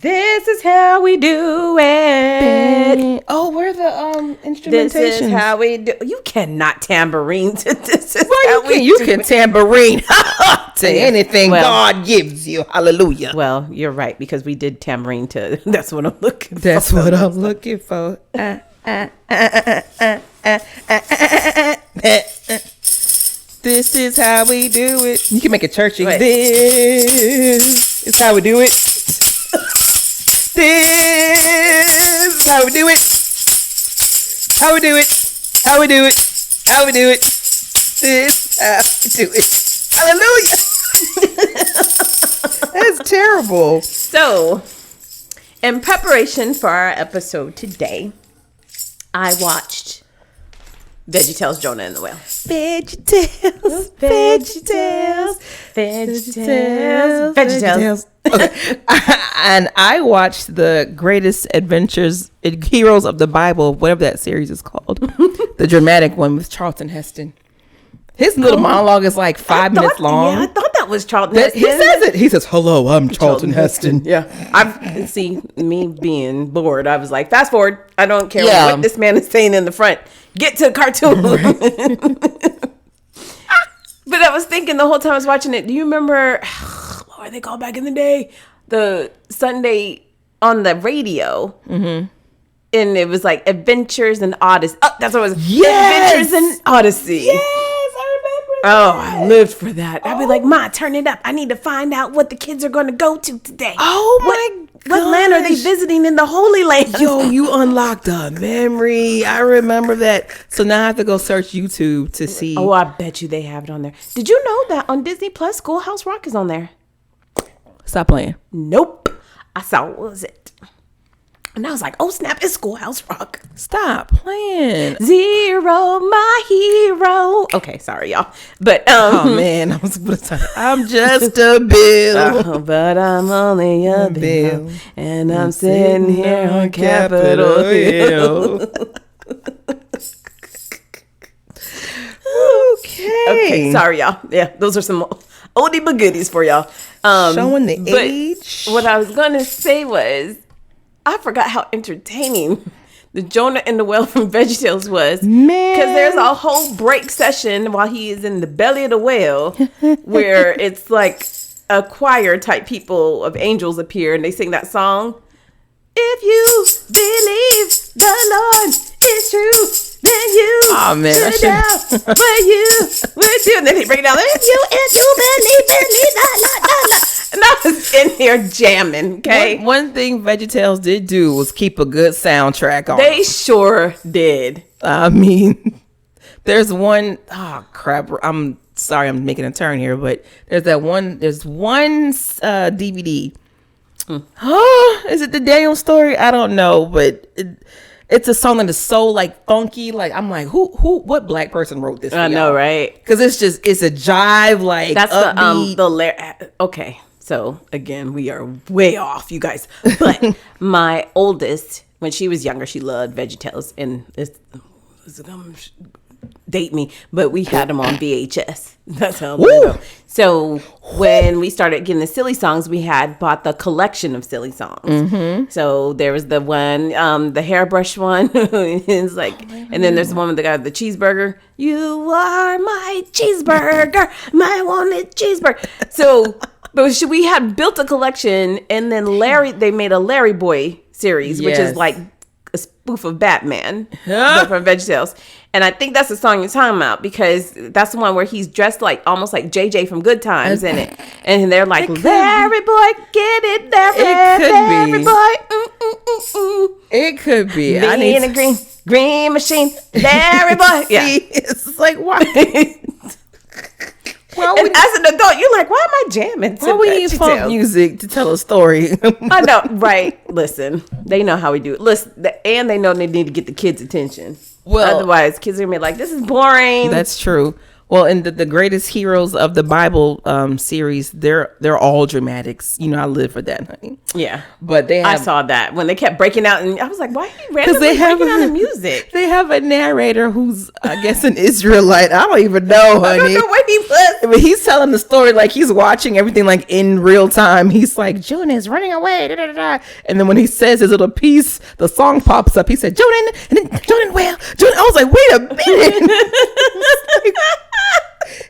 This is how we do it. Oh, where are the instrumentation? This is how we do. You cannot tambourine to this. Is well, how you can tambourine to anything God gives you. Hallelujah. Well, you're right, because we did tambourine to. That's what I'm looking for. That's what I'm looking for. This is how we do it. You can make it churchy. Wait. This is how we do it. This is how we do it. How we do it. How we do it. How we do it. This is how we do it. Hallelujah. That's terrible. So, in preparation for our episode today, I watched VeggieTales, Jonah and the Whale. VeggieTales. VeggieTales. VeggieTales. VeggieTales. Okay. And I watched the Greatest Adventures, Heroes of the Bible, whatever that series is called. The dramatic one with Charlton Heston. His little monologue is like 5 minutes long. Yeah, I thought that was Charlton Heston. He says it. He says, "Hello, I'm Charlton Heston." Yeah. I've seen me being bored. I was like, fast forward. I don't care what this man is saying in the front. Get to the cartoon. But I was thinking the whole time I was watching it. Do you remember what were they called back in the day? The Sunday on the radio. Mm-hmm. And it was like Adventures and Odyssey. Oh, that's what it was. Yes! Adventures and Odyssey. Yes, I remember that. Oh, I lived for that. I'd be like, Ma, turn it up. I need to find out what the kids are going to go to today. Oh, my What land are they visiting in the Holy Land? Yo, you unlocked a memory. I remember that. So now I have to go search YouTube to see. Oh, I bet you they have it on there. Did you know that on Disney Plus, Schoolhouse Rock is on there? Stop playing. Nope. I saw, what was it? And I was like, oh, snap, it's Schoolhouse Rock. Stop playing. Zero, my hero. Okay, sorry, y'all. But, oh, man. I'm just a bill. But I'm only a bill. And I'm sitting here on Capitol Hill. Okay, sorry, y'all. Yeah, those are some oldie but goodies for y'all. Showing the age. What I was going to say was, I forgot how entertaining the Jonah and the Whale from VeggieTales was. Man. Because there's a whole break session while he is in the belly of the whale where it's like a choir type people of angels appear and they sing that song. If you believe the Lord is true, then you should doubt what you would do. And then they break it down. If you believe, la. And I was in here jamming, okay? One thing VeggieTales did do was keep a good soundtrack on. They sure did. I mean, there's one, oh crap, I'm sorry I'm making a turn here, but there's one DVD. Is it the Daniel story? I don't know, but it's a song that is so like funky. Like I'm like, what black person wrote this? I know, right? Because it's a jive, like that's upbeat. Okay. So again, we are way off, you guys. But my oldest, when she was younger, she loved VeggieTales, and it's date me, but we had them on VHS. That's how we go. So when we started getting the silly songs, we had bought the collection of silly songs. Mm-hmm. So there was the one, the hairbrush one. It's like, and then there's the one with the guy with the cheeseburger. You are my cheeseburger, my wanted cheeseburger. So. But we had built a collection, and then they made a Larry Boy series, which is like a spoof of Batman from VeggieTales. And I think that's the song you're talking about, because that's the one where he's dressed like almost like JJ from Good Times in it. And they're like, Larry Boy, get it, Larry Boy. It could be. I need a green machine, Larry Boy. Yeah. It's like, why? Well, and as an adult, you're like, why am I jamming? Well, we need funk music to tell a story. I know, right? Listen, they know how we do it. Listen, and they know they need to get the kids' attention. Well, otherwise, kids are gonna be like, "This is boring." That's true. Well, in the greatest heroes of the Bible series, they're all dramatics. You know, I live for that, honey. Yeah, but I saw that when they kept breaking out, and I was like, "Why are you randomly breaking out the music?" They have a narrator who's, I guess, an Israelite. I don't even know, honey. I don't know what he was. I mean, he's telling the story like he's watching everything like in real time. He's like, Jonah is running away, da, da, da, da. And then when he says his little piece, the song pops up. He said, Jonah, and then Jonah, well, Jonah. I was like, wait a minute.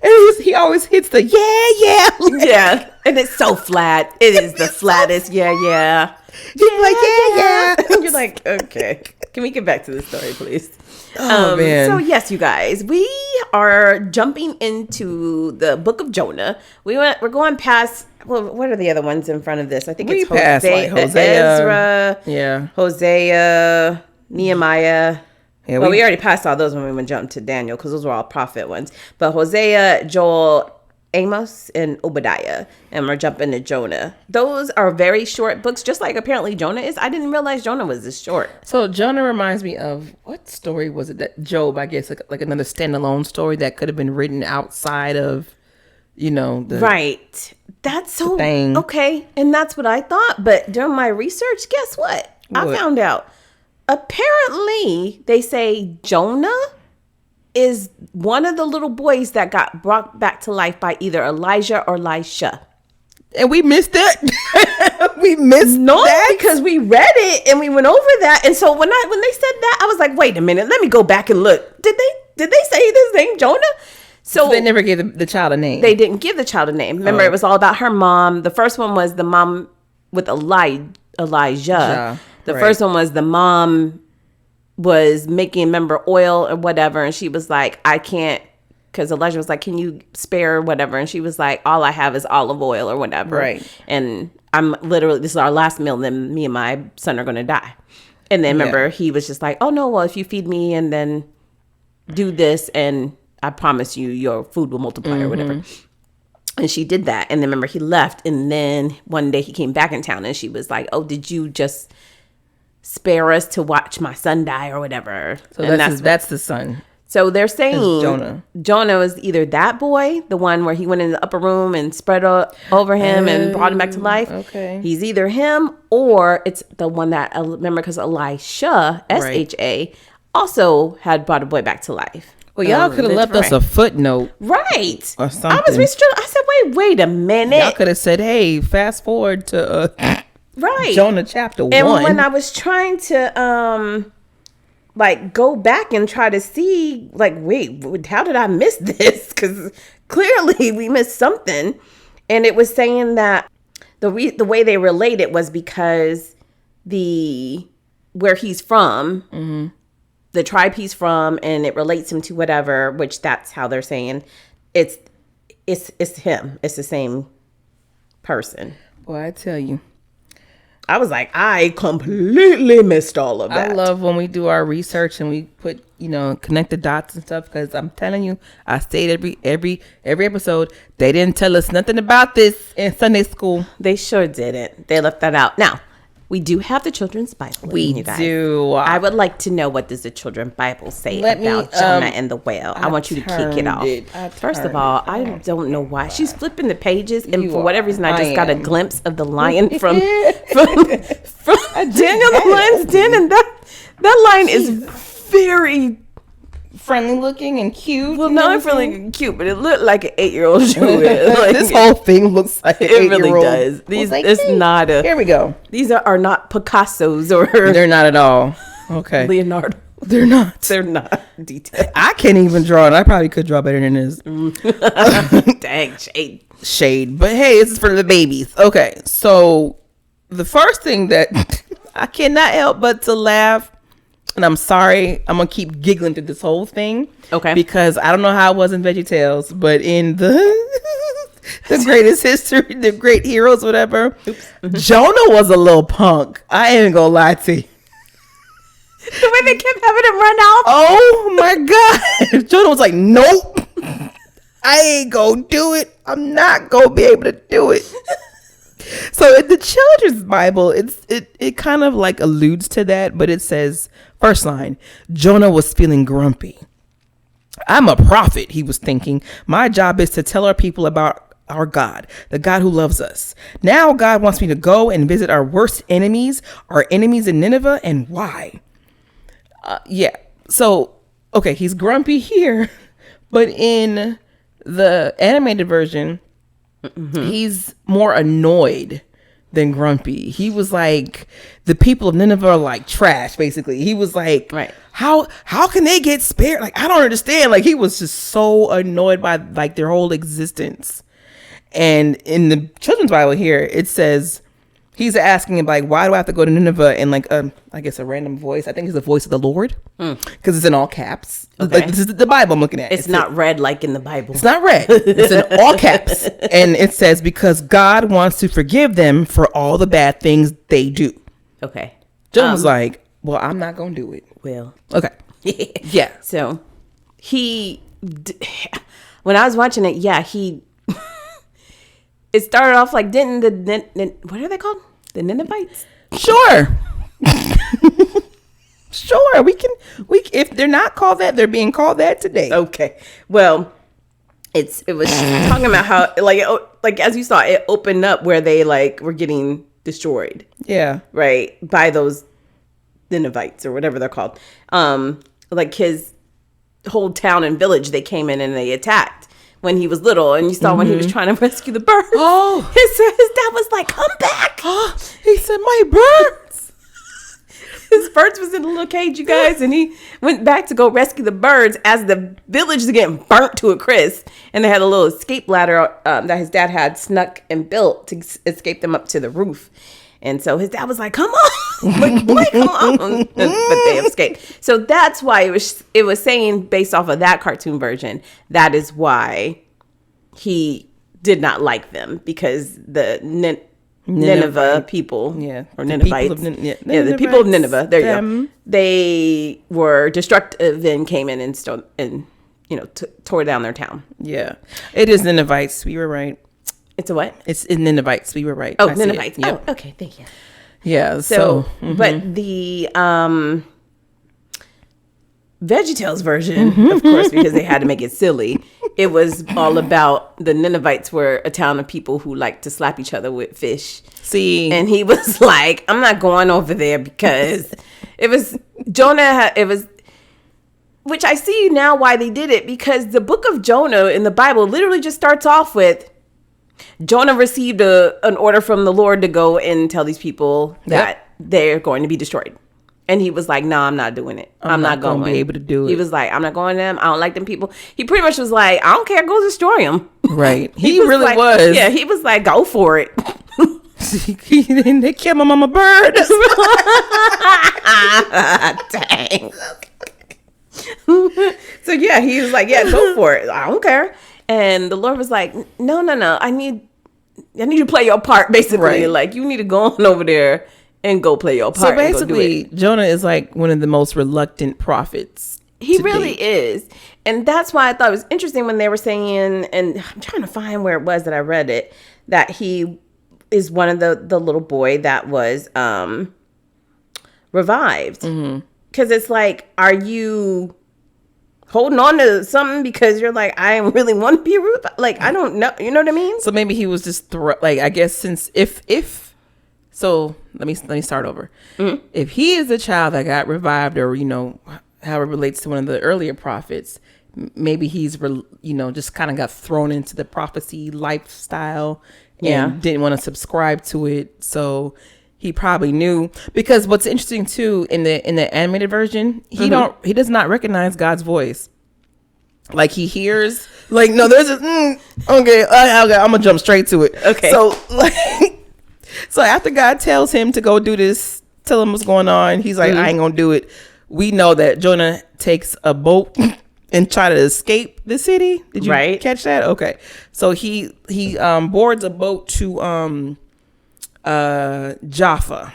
And he always hits the yeah, and it's so flat. It is the flattest. Yeah. He's like, yeah. And you're like, okay, can we get back to the story, please? Oh man. So yes, you guys, we are jumping into the book of Jonah. We're going past. Well, what are the other ones in front of this? I think it's Hosea, Ezra, Hosea, Nehemiah. Yeah, we already passed all those when we went jump to Daniel because those were all prophet ones. But Hosea, Joel, Amos, and Obadiah, and we're jumping to Jonah. Those are very short books, just like apparently Jonah is. I didn't realize Jonah was this short. So Jonah reminds me of, what story was it? That Job, I guess, like another standalone story that could have been written outside of, the right. That's so thing. Okay, and that's what I thought. But during my research, guess what? I found out. Apparently, they say Jonah is one of the little boys that got brought back to life by either Elijah or Elisha. And we missed that. We missed that because we read it and we went over that. And so when they said that, I was like, wait a minute, let me go back and look. Did they say this name Jonah? So they never gave the child a name. They didn't give the child a name. Remember, it was all about her mom. The first one was the mom with Elijah. The first one was the mom was making, remember, oil or whatever. And she was like, I can't, because Elijah was like, can you spare whatever? And she was like, all I have is olive oil or whatever. Right. And I'm literally, this is our last meal. Then me and my son are going to die. And then remember, he was just like, oh no, well, if you feed me and then do this, and I promise you your food will multiply or whatever. And she did that. And then remember, he left. And then one day he came back in town and she was like, oh, did you just spare us to watch my son die or whatever? So that's the son. So they're saying Jonah was either that boy, the one where he went in the upper room and spread over him and brought him back to life. Okay. He's either him or it's the one that, remember, because Elisha, S-H-A, also had brought a boy back to life. Well, y'all could have left us a footnote. Right. Or something. I was restricted. I said, wait a minute. Y'all could have said, hey, fast forward to Jonah chapter 1. And when I was trying to go back and try to see, like, wait, how did I miss this? Because clearly we missed something. And it was saying that the way they relate it was because where he's from, the tribe he's from, and it relates him to whatever, which that's how they're saying it's him. It's the same person. Boy, I tell you. I was like, I completely missed all of that. I love when we do our research and we put, connect the dots and stuff, because I'm telling you, I stayed every episode. They didn't tell us nothing about this in Sunday school. They sure didn't. They left that out. Now, we do have the Children's Bible. We do. I would like to know, what does the Children's Bible say about Jonah and the whale? I want you to kick it off. First of all, I don't know why. She's flipping the pages, and for whatever reason, I just got a glimpse of the lion from Daniel the Lion's Den, and that lion is very friendly looking and cute. Well, not friendly and cute, but it looked like an 8-year-old shoe. This whole thing looks like an 8-year-old. It really does. Here we go. These are not Picasso's or... They're not at all. Okay. Leonardo. They're not. They're not detailed. I can't even draw it. I probably could draw better than this. Dang, shade. But hey, this is for the babies. Okay, so the first thing that I cannot help but to laugh, and I'm sorry, I'm gonna keep giggling through this whole thing. Okay. Because I don't know how it was in VeggieTales, but in the greatest history, the great heroes, whatever, Jonah was a little punk. I ain't gonna lie to you. The way they kept having him run out. Oh my God. Jonah was like, nope. I ain't gonna do it. I'm not gonna be able to do it. So in the Children's Bible, it kind of like alludes to that, but it says, first line, Jonah was feeling grumpy. I'm a prophet, he was thinking. My job is to tell our people about our God, the God who loves us. Now God wants me to go and visit our worst enemies, our enemies in Nineveh, and why? Yeah. So, okay, he's grumpy here, but in the animated version, he's more annoyed than grumpy. He was like, the people of Nineveh are like trash, basically. He was like, right. How can they get spared? Like, I don't understand. Like, he was just so annoyed by like their whole existence. And in the children's Bible here, it says, he's asking him, like, why do I have to go to Nineveh in like I guess a random voice? I think it's the voice of the Lord, because it's in all caps. Okay. Like, this is the Bible I'm looking at. It's not red like in the Bible. It's not red. It's in all caps, and it says, because God wants to forgive them for all the bad things they do. Okay. John was like, well, I'm not gonna do it. Well. Okay. Yeah. So when I was watching it, it started off like, didn't what are they called? The Ninevites? Sure. Sure. We if they're not called that, they're being called that today. Okay. Well, it was talking about how like as you saw, it opened up where they like were getting destroyed. Yeah. Right. By those Ninevites or whatever they're called. Like his whole town and village, they came in and they attacked when he was little, and you saw when he was trying to rescue the birds. Oh, his dad was like, "Come back!" He said, "My birds." His birds was in a little cage, you guys, and he went back to go rescue the birds as the village is getting burnt to a crisp, and they had a little escape ladder that his dad had snuck and built to escape them up to the roof. And so his dad was like, "Come on, like, boy, come on!" But they escaped. So that's why it was saying, based off of that cartoon version, that is why he did not like them, because the Nineveh people, or Ninevites, the people of Nineveh. There you go. They were destructive and came in and tore down their town. Yeah, it is Ninevites. We were right. It's a what? It's in Ninevites. We were right. Oh, Ninevites. Yep. Oh, okay. Thank you. Yeah. So but the VeggieTales version, of course, because they had to make it silly, it was all about the Ninevites were a town of people who like to slap each other with fish. See, and he was like, "I'm not going over there," because it was Jonah. Which I see now why they did it, because the book of Jonah in the Bible literally just starts off with Jonah received an order from the Lord to go and tell these people that they're going to be destroyed. And he was like, "No, I'm not doing it. I'm not going to be able to do it." He was like, "I'm not going to them. I don't like them people." He pretty much was like, "I don't care. Go destroy them." Right. He really was. was. Yeah, he was like, "Go for it." They killed my mama bird. Dang. So yeah, he was like, "Yeah, go for it. I don't care." And the Lord was like, No. I need you to play your part, basically. Right. Like, you need to go on over there and go play your part. So basically, Jonah is like one of the most reluctant prophets. He really is. And that's why I thought it was interesting when they were saying, and I'm trying to find where it was that I read it, that he is one of the little boy that was revived. Because it's like, are you holding on to something because you're like, I really want to be revived? Like, I don't know. You know what I mean? So maybe he was just I guess since if so let me start over. If he is a child that got revived, or how it relates to one of the earlier prophets, maybe he's just kind of got thrown into the prophecy lifestyle and didn't want to subscribe to it. So he probably knew, because what's interesting too, in the animated version, he does not recognize God's voice. Like, he hears, like, no, there's a okay, I'm gonna jump straight to it. Okay. So after God tells him to go do this, tell him what's going on, he's like, I ain't gonna do it. We know that Jonah takes a boat and try to escape the city. Did you catch that? Okay. So he boards a boat to Jaffa.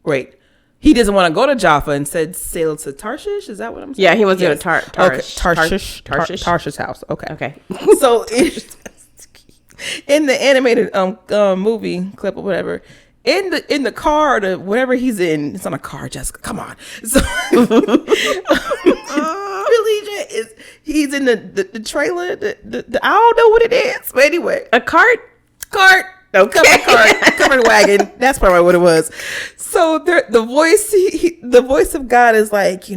Wait, he doesn't want to go to Jaffa, and said sail to Tarshish. Is that what I'm saying? Yeah, he wants to go to Tarshish house. Okay. Okay. So in the animated movie clip or whatever, in the car, or whatever he's in, it's not a car, Jessica. Come on. So really, TJ is he's in the trailer. I don't know what it is, but anyway, a cart. Okay. Covered wagon. That's probably what it was. So the voice of God is like,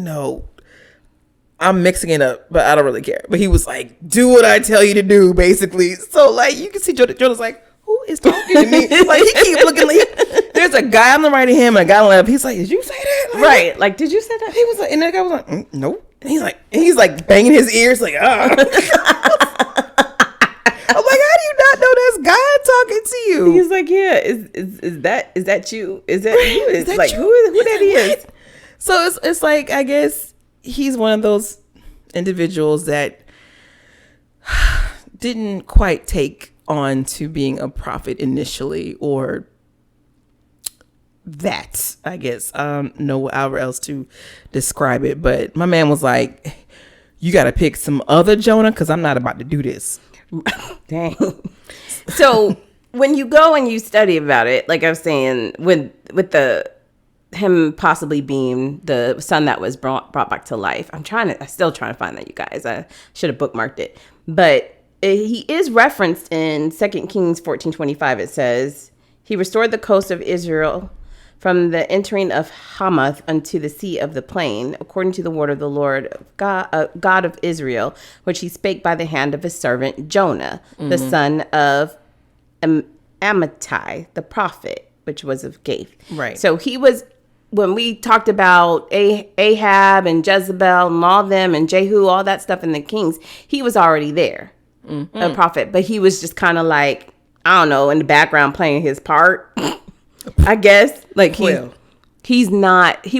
I'm mixing it up, but I don't really care. But he was like, do what I tell you to do, basically. So like you can see Jonah's like, who is talking to me? Like he keep looking like there's a guy on the right of him and a guy on the left. He's like, did you say that? Like, right. Like, did you say that? He was like, and the guy was like, nope. And he's like banging his ears like, I'm like, how do you not know that's God talking to you? He's like, yeah, is that you? Is that you? It's like, you? who that is? So it's like, I guess he's one of those individuals that didn't quite take on to being a prophet initially, or that, I guess. No however else to describe it. But my man was like, you got to pick some other Jonah because I'm not about to do this. Dang. So when you go and you study about it, like I was saying, with him possibly being the son that was brought back to life, I'm still trying to find that, you guys. I should have bookmarked it. But he is referenced in 2 Kings 14:25. It says, he restored the coast of Israel from the entering of Hamath unto the sea of the plain, according to the word of the Lord God of Israel, which he spake by the hand of his servant Jonah, the son of Amittai, the prophet, which was of Gath. Right. So he was, when we talked about Ahab and Jezebel and all them and Jehu, all that stuff in the Kings, he was already there, a prophet. But he was just kind of like, I don't know, in the background playing his part. I guess like he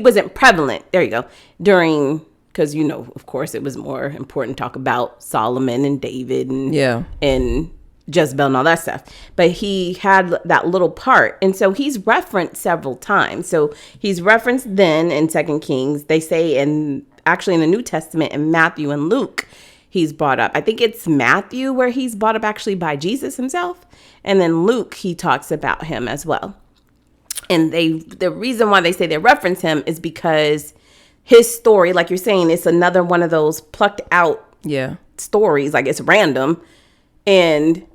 wasn't prevalent. There you go. Because of course it was more important to talk about Solomon and David and Jezebel and all that stuff. But he had that little part, and so he's referenced several times. So he's referenced then in 2 Kings. They say actually in the New Testament in Matthew and Luke, he's brought up. I think it's Matthew where he's brought up actually by Jesus himself, and then Luke he talks about him as well. And the reason why they say they reference him is because his story, like you're saying, it's another one of those plucked out stories. Like it's random. And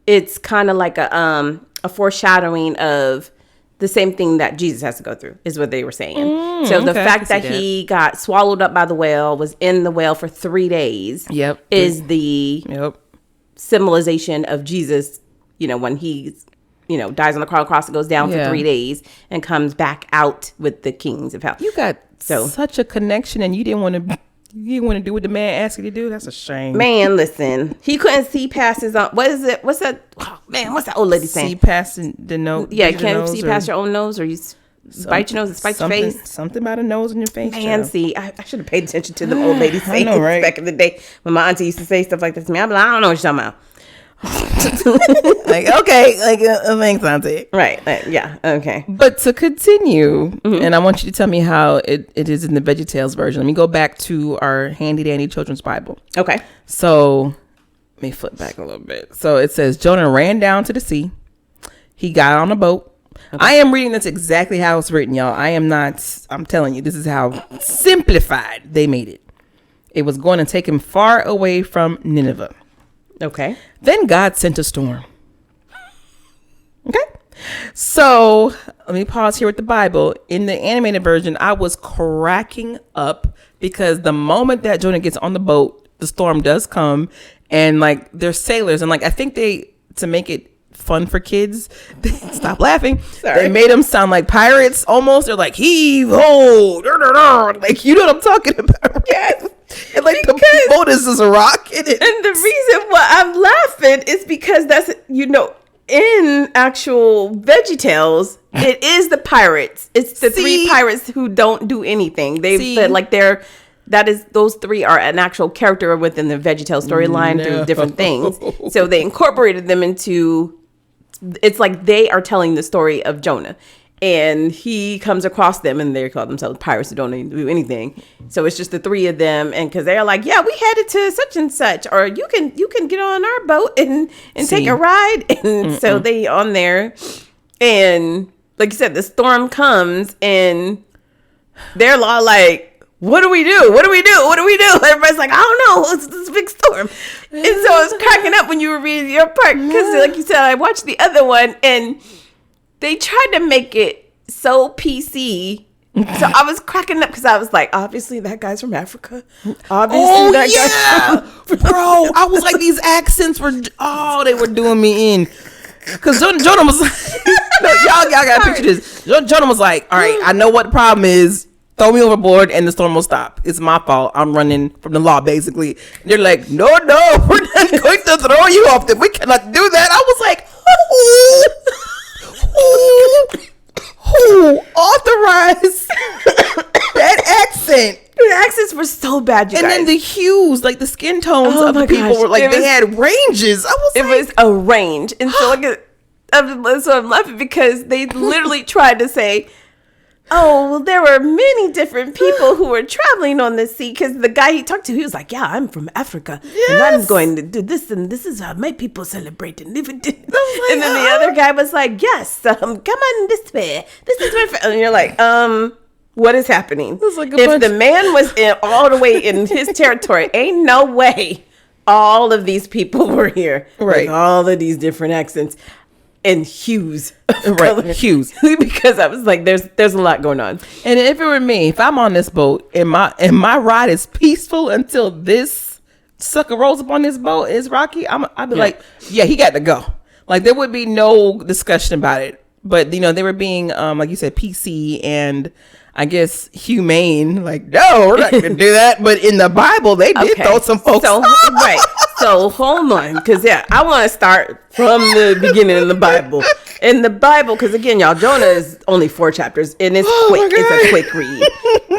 it's kind of like a foreshadowing of the same thing that Jesus has to go through, is what they were saying. So the fact that he got swallowed up by the whale, was in the whale for 3 days, is the symbolization of Jesus, when he's dies on the cross, goes down for 3 days and comes back out with the kings of hell. You got such a connection, and you didn't want to do what the man asked you to do. That's a shame. Man, listen, he couldn't see past his own. What is it? What's that? Oh, man, what's that old lady saying? See past the nose. Yeah, can't see past your own nose, or you bite your nose and spite your face. Something about a nose in your face. Man, see, I should have paid attention to the old lady saying right? Back in the day when my auntie used to say stuff like this to me. I'm like, I don't know what you're talking about. Like, okay, like thanks, auntie. Right, yeah, okay. But to continue, and I want you to tell me how it is in the VeggieTales version. Let me go back to our handy dandy children's Bible. Okay. So let me flip back a little bit. So it says Jonah ran down to the sea. He got on a boat. Okay. I am reading this exactly how it's written, y'all. I'm telling you, this is how simplified they made it. It was going to take him far away from Nineveh. Okay. Then God sent a storm. Okay. So let me pause here with the Bible. In the animated version, I was cracking up because the moment that Jonah gets on the boat, the storm does come, and like they're sailors, and like I think to make it fun for kids, stop laughing. Sorry. They made them sound like pirates almost. They're like heave ho, like you know what I'm talking about. Yes. And like because the boat is a rock in it. And the reason why I'm laughing is because that's, in actual VeggieTales, it is the pirates. It's the 3 pirates who don't do anything. Those 3 are an actual character within the VeggieTales storyline through different things. So they incorporated them into, it's like they are telling the story of Jonah. And he comes across them, and they call themselves pirates who don't do anything. So it's just the 3 of them, and because they're like, yeah, we headed to such and such, or you can get on our boat and take a ride. And so they on there, and like you said, the storm comes, and they're all like, what do we do? What do we do? What do we do? Everybody's like, I don't know. It's this big storm. And so I was cracking up when you were reading your part because, like you said, I watched the other one and they tried to make it so PC. So I was cracking up because I was like, obviously that guy's from Africa. Obviously that guy's from bro. I was like, these accents were, they were doing me in. Because Jonah was like, no, y'all got to picture this. Jonah was like, all right, I know what the problem is. Throw me overboard and the storm will stop. It's my fault. I'm running from the law, basically. And they're like, no, we're not going to throw you off. We cannot do that. I was like, who authorized that accent? The accents were so bad, you guys. And then the hues, like the skin tones of the people were like, they had ranges. It was a range. And so, so I'm laughing because they literally tried to say, oh, well, there were many different people who were traveling on the sea because the guy he talked to, he was like, yeah, I'm from Africa. Yes. And I'm going to do this. And this is how my people celebrate and live. And then the other guy was like, yes, come on this way. This is my and you're like, what is happening? Like if the man was all the way in his territory, ain't no way all of these people were here. Right. With all of these different accents. And hues, right? Hues, because I was like, "There's a lot going on." And if it were me, if I'm on this boat and my ride is peaceful until this sucker rolls up on this boat, is rocky, I'd be like, "Yeah, he got to go." Like there would be no discussion about it. But they were being, like you said, PC and I guess humane. Like, no, we're not going to do that. But in the Bible, they did throw some folks. Right. So hold on, because I want to start from the beginning of the Bible. In the Bible, because again, y'all, Jonah is only 4 chapters, and it's quick. It's a quick read.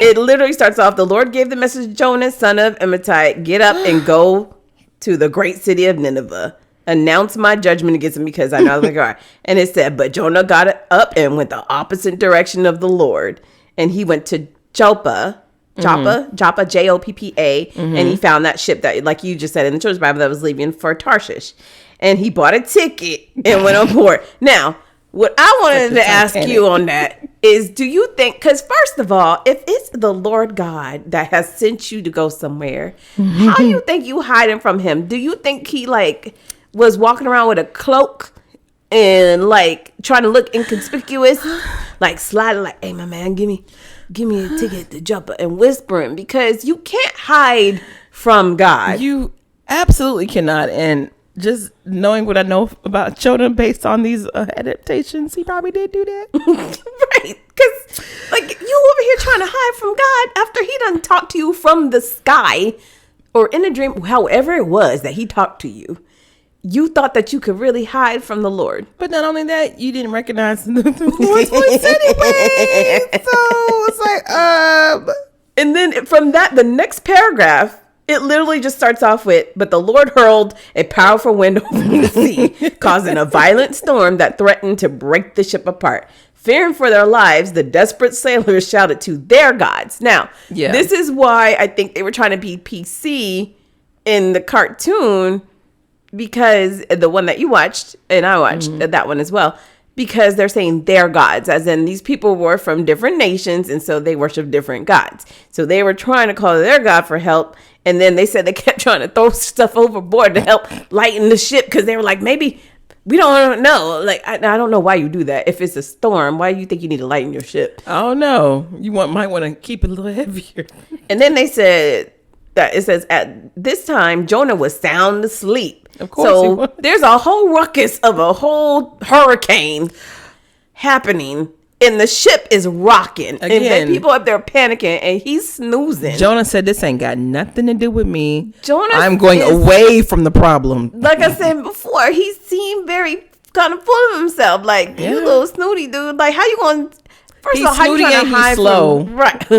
It literally starts off, the Lord gave the message to Jonah, son of Amittai, get up and go to the great city of Nineveh. Announce my judgment against him because I know the guy. And it said, but Jonah got up and went the opposite direction of the Lord. And he went to Joppa, Joppa, Joppa, and he found that ship that, like you just said in the children's Bible, that was leaving for Tarshish. And he bought a ticket and went on board. Now, what I wanted to ask you on that is, do you think, because first of all, if it's the Lord God that has sent you to go somewhere, how do you think you hiding from him? Do you think he was walking around with a cloak and trying to look inconspicuous, sliding hey, my man, give me a ticket to jump and whispering, because you can't hide from God. You absolutely cannot. And just knowing what I know about Jonah based on these adaptations, he probably did do that. Right. Because you over here trying to hide from God after he done talked to you from the sky or in a dream, however it was that he talked to you. You thought that you could really hide from the Lord. But not only that, you didn't recognize the Lord's voice anyway. So it's And then from that, the next paragraph, it literally just starts off with, but the Lord hurled a powerful wind over the sea, causing a violent storm that threatened to break the ship apart. Fearing for their lives, the desperate sailors shouted to their gods. Now, this is why I think they were trying to be PC in the cartoon, because the one that you watched, and I watched that one as well, because they're saying their gods, as in these people were from different nations, and so they worship different gods. So they were trying to call their God for help, and then they said they kept trying to throw stuff overboard to help lighten the ship, because they were like, maybe, we don't know. I don't know why you do that. If it's a storm, why do you think you need to lighten your ship? I don't know. You might want to keep it a little heavier. And then they said that it says, at this time, Jonah was sound asleep. Of course. So there's a whole ruckus of a whole hurricane happening, and the ship is rocking. Again, and then people up there panicking, and he's snoozing. Jonah said, this ain't got nothing to do with me. I'm going away from the problem. Like I said before, he seemed very kind of full of himself. You little snooty dude. How you going to... First of all, how you trying to hide slow? Right.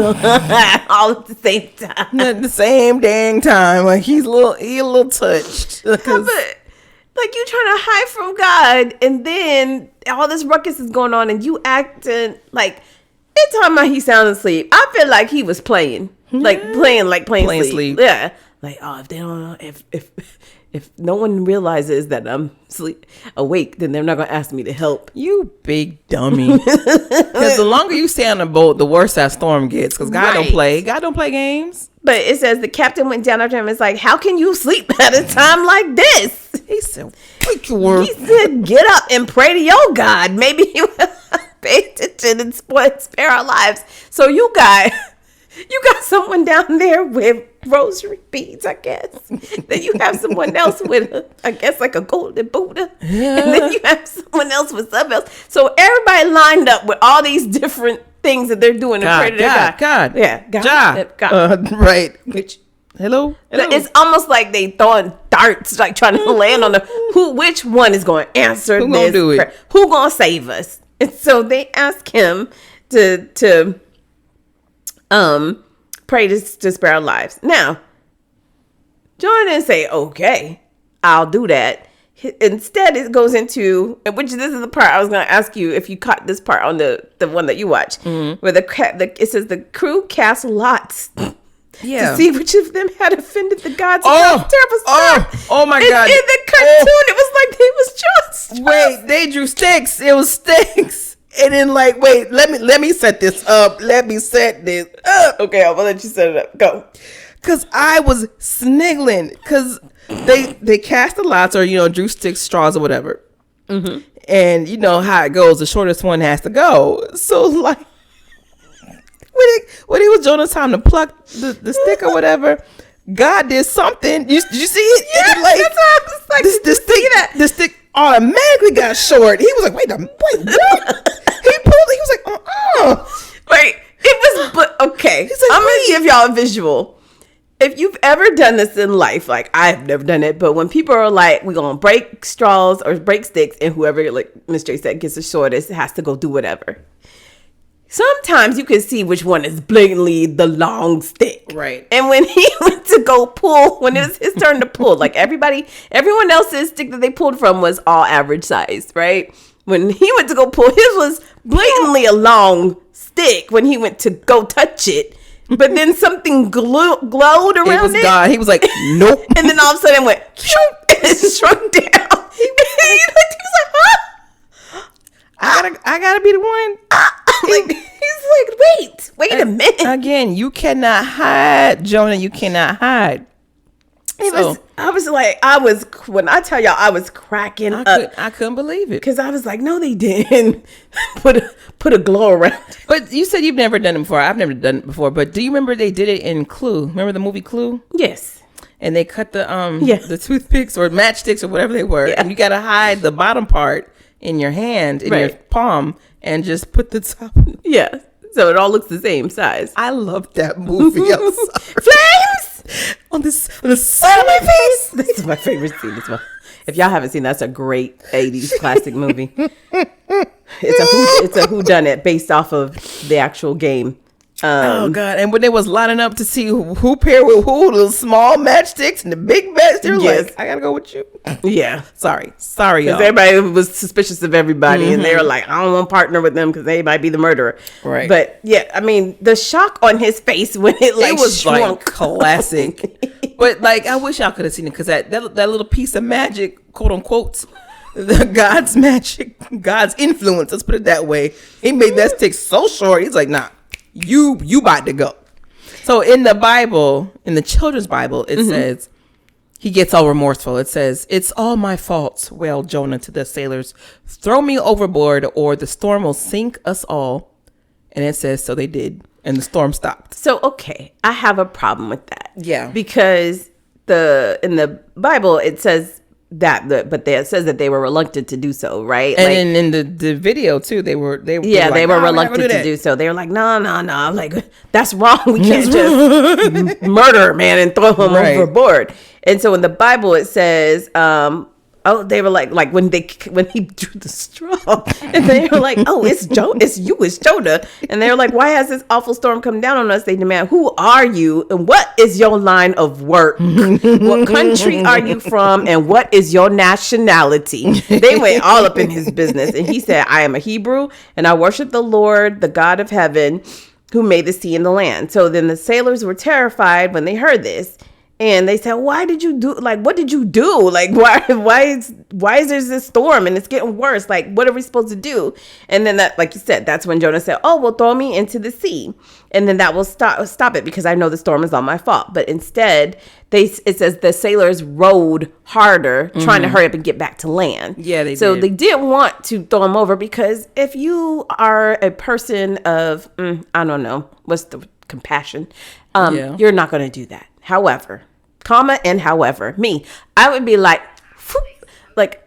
All at the same time. At the same dang time. He a little touched. But, you trying to hide from God, and then all this ruckus is going on, and you acting it's talking about he sound asleep. I feel like he was playing. Playing sleep. Yeah. If they don't know, if if no one realizes that I'm awake, then they're not going to ask me to help. You big dummy. Because the longer you stay on the boat, the worse that storm gets. Because God don't play. God don't play games. But it says the captain went down after him. It's like, how can you sleep at a time like this? He said, get up and pray to your God. Maybe you pay attention and spare our lives. So you got someone down there with rosary beads, I guess. Then you have someone else with, I guess, like a golden Buddha. Yeah. And then you have someone else with something else. So everybody lined up with all these different things that they're doing to pray to their God. Yeah, God. Right. Hello? It's almost like they throwing darts, like trying to land on which one is going to answer Who this gonna do it? Who going to save us? And so they ask him to pray to spare our lives. Now, Jonah didn't say, okay, I'll do that. Instead, it goes into, which this is the part I was going to ask you if you caught this part on the one that you watched, where it says the crew cast lots to see which of them had offended the gods. Oh my God. In the cartoon, it was like they was just. Wait, they drew sticks. It was sticks. And then wait, let me set this up. Okay, I'll let you set it up. Go. Cause I was sniggling. Cause they cast the lots or drew sticks, straws, or whatever. Mm-hmm. And you know how it goes. The shortest one has to go. So when it was Jonah's time to pluck the stick or whatever, God did something. Did you see it? Yeah, that's what I was like. The stick automatically got short. He was like, wait, what? He was like, Wait, okay. He's like, I'm going to give y'all a visual. If you've ever done this in life, like I've never done it, but when people are like, we're going to break straws or break sticks, and whoever, like Miss J said, gets the shortest has to go do whatever. Sometimes you can see which one is blatantly the long stick. Right. And when he went to go pull, when it was his turn to pull, like everyone else's stick that they pulled from was all average size, right? When he went to go pull, his was blatantly a long stick when he went to go touch it. But then something glowed around it. It was God. He was like, nope. And then all of a sudden it went, and it shrunk down. He was like, huh? I gotta be the one. He's like, wait a minute. Again, you cannot hide, Jonah. You cannot hide. When I tell y'all, I was cracking up. I couldn't believe it. Because I was like, no, they didn't put a glow around it. But you said you've never done it before. I've never done it before. But do you remember they did it in Clue? Remember the movie Clue? Yes. And they cut the toothpicks or matchsticks or whatever they were. Yeah. And you got to hide the bottom part in your hand, in your palm, and just put the top. Yeah. So it all looks the same size. I love that movie. I'm sorry. Flames on the side of my face. This is my favorite scene as well. If y'all haven't seen that, that's a great 80s classic movie. It's a whodunit based off of the actual game. Oh God! And when they was lining up to see who paired with who, the small matchsticks and the big match, they're like, "I gotta go with you." Yeah, sorry, y'all. Everybody was suspicious of everybody, and they were like, "I don't want to partner with them because they might be the murderer." Right. But yeah, I mean, the shock on his face when it was shrunk. Classic. But I wish y'all could have seen it because that little piece of magic, quote unquote, God's magic, God's influence. Let's put it that way. He made that stick so short. He's like, "Nah. You about to go." So in the Bible, in the children's Bible, it says, he gets all remorseful. It says, "It's all my fault," wailed Jonah to the sailors. "Throw me overboard or the storm will sink us all." And it says, so they did. And the storm stopped. So, okay, I have a problem with that. Yeah. Because in the Bible, it says it says that they were reluctant to do so, right? And in the video too, they were they were reluctant to do so. They were like, no. I'm like, that's wrong. We can't just murder a man and throw him overboard. And so in the Bible, it says, they were like when he drew the straw, and they were like, "Oh, it's Jonah," and they were like, "Why has this awful storm come down on us?" They demand, "Who are you, and what is your line of work? What country are you from, and what is your nationality?" They went all up in his business, and he said, "I am a Hebrew, and I worship the Lord, the God of heaven, who made the sea and the land." So then the sailors were terrified when they heard this. And they said, why did you do, like, what did you do? Like, why is there this storm and it's getting worse? Like, what are we supposed to do? And then that, like you said, that's when Jonah said, oh, well, throw me into the sea. And then that will stop it because I know the storm is all my fault. But instead, it says the sailors rowed harder, trying to hurry up and get back to land. Yeah, they So did. they didn't want to throw him over because if you are a person of, I don't know, what's the compassion? You're not going to do that. However, me, I would be like,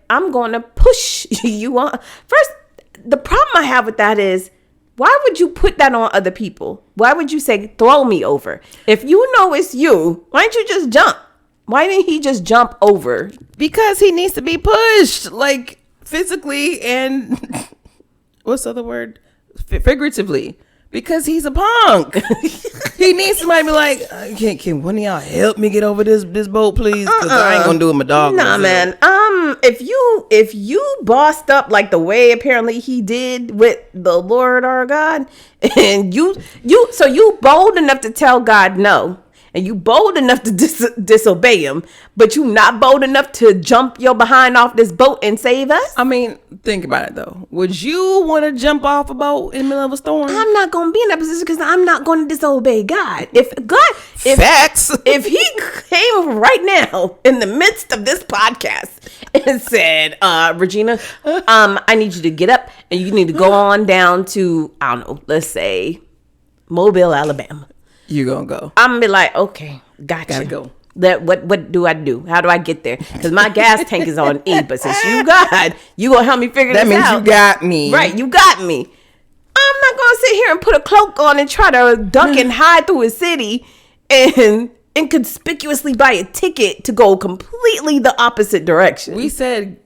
I'm going to push you on. First, the problem I have with that is, why would you put that on other people? Why would you say, throw me over? If you know it's you, why don't you just jump? Why didn't he just jump over? Because he needs to be pushed, like physically and what's the other word? Figuratively. Because he's a punk. He needs somebody to be like, can one of y'all help me get over this boat, please? Because I ain't gonna do it my dog. Nah, man. If you bossed up like the way apparently he did with the Lord our God, and you bold enough to tell God no, and you bold enough to disobey him, but you not bold enough to jump your behind off this boat and save us? I mean, think about it though. Would you want to jump off a boat in the middle of a storm? I'm not going to be in that position because I'm not going to disobey God. Facts. If he came right now in the midst of this podcast and said, Regina, I need you to get up and you need to go on down to, I don't know, let's say Mobile, Alabama. You gonna go? I'm gonna be like, okay, gotcha. Gotta go. What do I do? How do I get there? Because my gas tank is on E. But since you gonna help me figure this out. That means you got me, right? You got me. I'm not gonna sit here and put a cloak on and try to duck and hide through a city and inconspicuously buy a ticket to go completely the opposite direction. We said,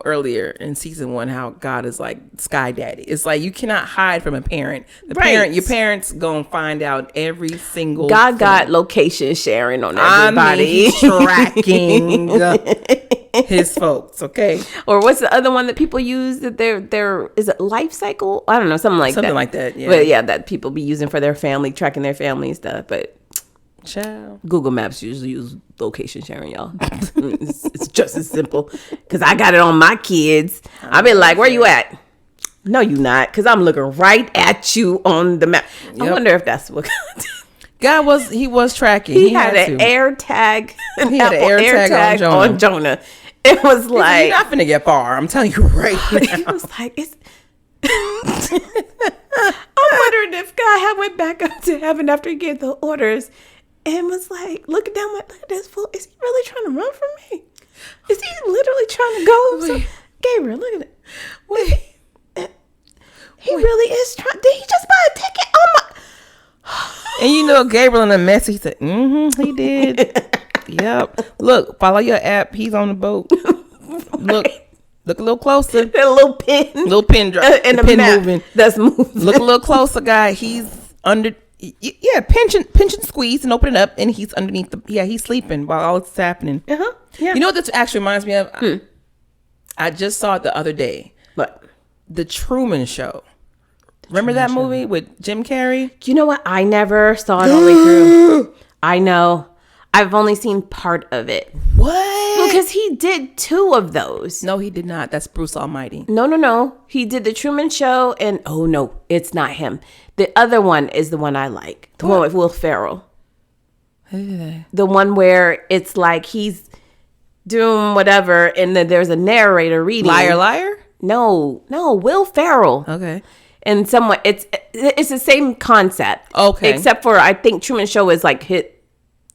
earlier in season 1 how God is like Sky Daddy. It's like you cannot hide from a parent. Your parents gonna find out every single God thing. got location sharing on everybody. He's tracking his folks, okay? Or what's the other one that people use that they're is it Life Cycle? I don't know, something like that. Yeah. But yeah, that people be using for their family, tracking their family and stuff. But child. Google Maps usually use location sharing, y'all. It's just as simple because I got it on my kids. I be like, where you at? No, you not, because I'm looking right at you on the map. Yep. I wonder if that's what God was. He was tracking. He had an air tag. He had an air tag on Jonah. It was like, you're not finna get far. I'm telling you right now. He was like, I'm wondering if God had went back up to heaven after he gave the orders and was like, looking down, look at this fool. Is he really trying to run from me? Is he literally trying to go? So, Gabriel, look at it. Wait. He really is trying. Did he just buy a ticket? Oh my. And Gabriel in the mess, he said, he did. Yep. Look, follow your app. He's on the boat. Look a little closer. A little pin drop. And the pin moving. That's moving. Look a little closer, guy. He's under. Yeah, pinch and squeeze and open it up, and he's underneath he's sleeping while all this is happening. Uh-huh. Yeah. You know what this actually reminds me of? I just saw it the other day. What? The Truman Show. Remember that movie with Jim Carrey? You know what? I never saw it all the way through. I know. I've only seen part of it. What? Because he did 2 of those. No, he did not. That's Bruce Almighty. No. He did the Truman Show, and oh no, it's not him. The other one is the one I like. The one with Will Ferrell. The one where it's like he's doing whatever, and then there's a narrator reading. Liar? No, Will Ferrell. Okay. And somewhat, it's the same concept. Okay. Except for I think Truman Show is like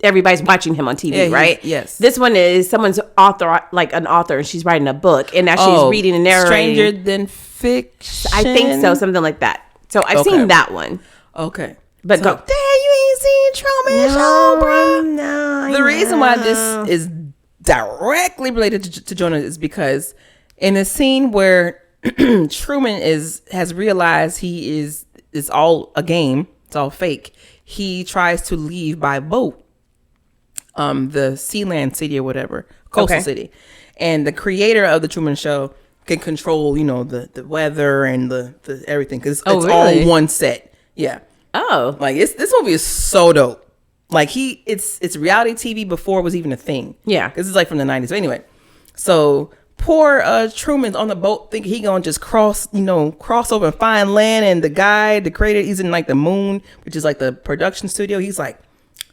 everybody's watching him on TV, right? Yes. This one is someone's author, like an author, and she's writing a book, and now she's reading and narrating. Stranger Than Fiction. I think so, something like that. So I've seen that one. Okay. But go. Damn, you ain't seen Truman Show, bro. No. The reason why this is directly related to Jonah is because in a scene where Truman has realized it's all a game, it's all fake, he tries to leave by boat. The Sealand City or whatever, coastal city, and the creator of the Truman Show can control, the weather and the everything because it's all one set. Yeah. Oh, like this movie is so dope. Like it's reality TV before it was even a thing. Yeah. This is like from the 90s. But anyway, so poor Truman's on the boat thinking he gonna just cross over and find land. And the creator, he's in like the moon, which is like the production studio. He's like,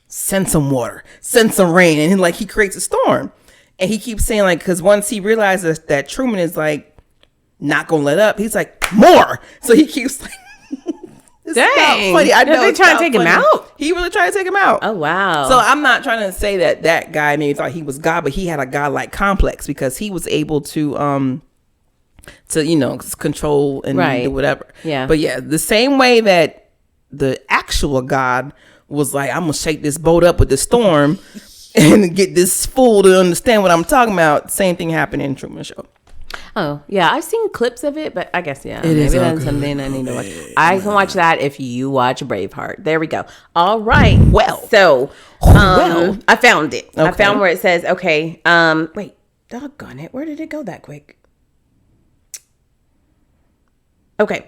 send some water, send some rain. And he creates a storm. And he keeps saying like, because once he realizes that Truman is like not gonna let up, he's like, more. So he keeps like, dang, funny. I know they trying to take him out. He really tried to take him out. Oh wow. So I'm not trying to say that guy maybe thought he was God, but he had a godlike complex because he was able to control and do whatever. Yeah. But yeah, the same way that the actual God was like, I'm gonna shake this boat up with the storm and get this fool to understand what I'm talking about. Same thing happened in Truman Show. Oh yeah, I've seen clips of it, but I guess maybe that's something I need to watch. I can watch that if you watch Braveheart. There we go. All right. Well, so I found it. Okay. I found where it says, okay. Wait, doggone it. Where did it go that quick? Okay.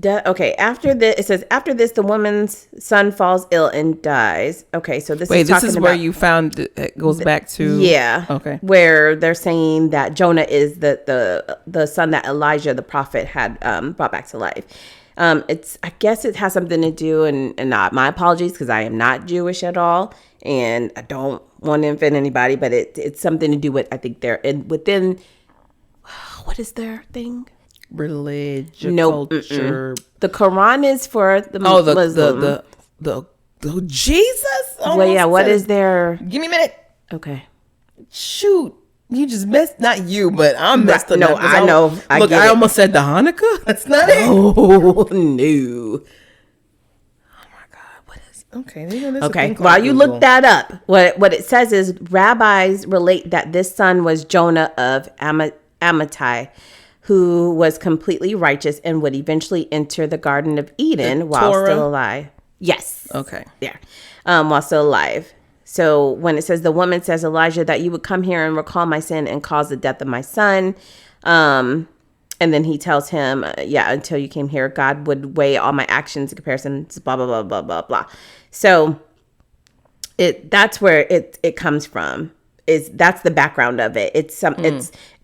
Okay. After this, it says, after this, the woman's son falls ill and dies. Okay. So this is where you found it goes back to. Yeah. Okay. Where they're saying that Jonah is the son that Elijah, the prophet, had brought back to life. I guess it has something to do, and not my apologies, because I am not Jewish at all. And I don't want to offend anybody, but it's something to do with, I think they're within, what is their thing? Religion, culture. The Quran is for the Muslim. The Jesus. Well, yeah. What is their? Give me a minute. Okay. Shoot, you just messed. Not you, but I'm messed up. No, I know. Look, I almost said the Hanukkah. That's not it. Oh no. Okay. Okay. While you look that up, what it says is rabbis relate that this son was Jonah of Amittai, who was completely righteous and would eventually enter the Garden of Eden while still alive. Yes. Okay. Yeah. While still alive. So when it says the woman says, Elijah, that you would come here and recall my sin and cause the death of my son. And then he tells him, until you came here, God would weigh all my actions in comparison to blah, blah, blah, blah, blah, blah. So that's where it comes from. That's the background of it.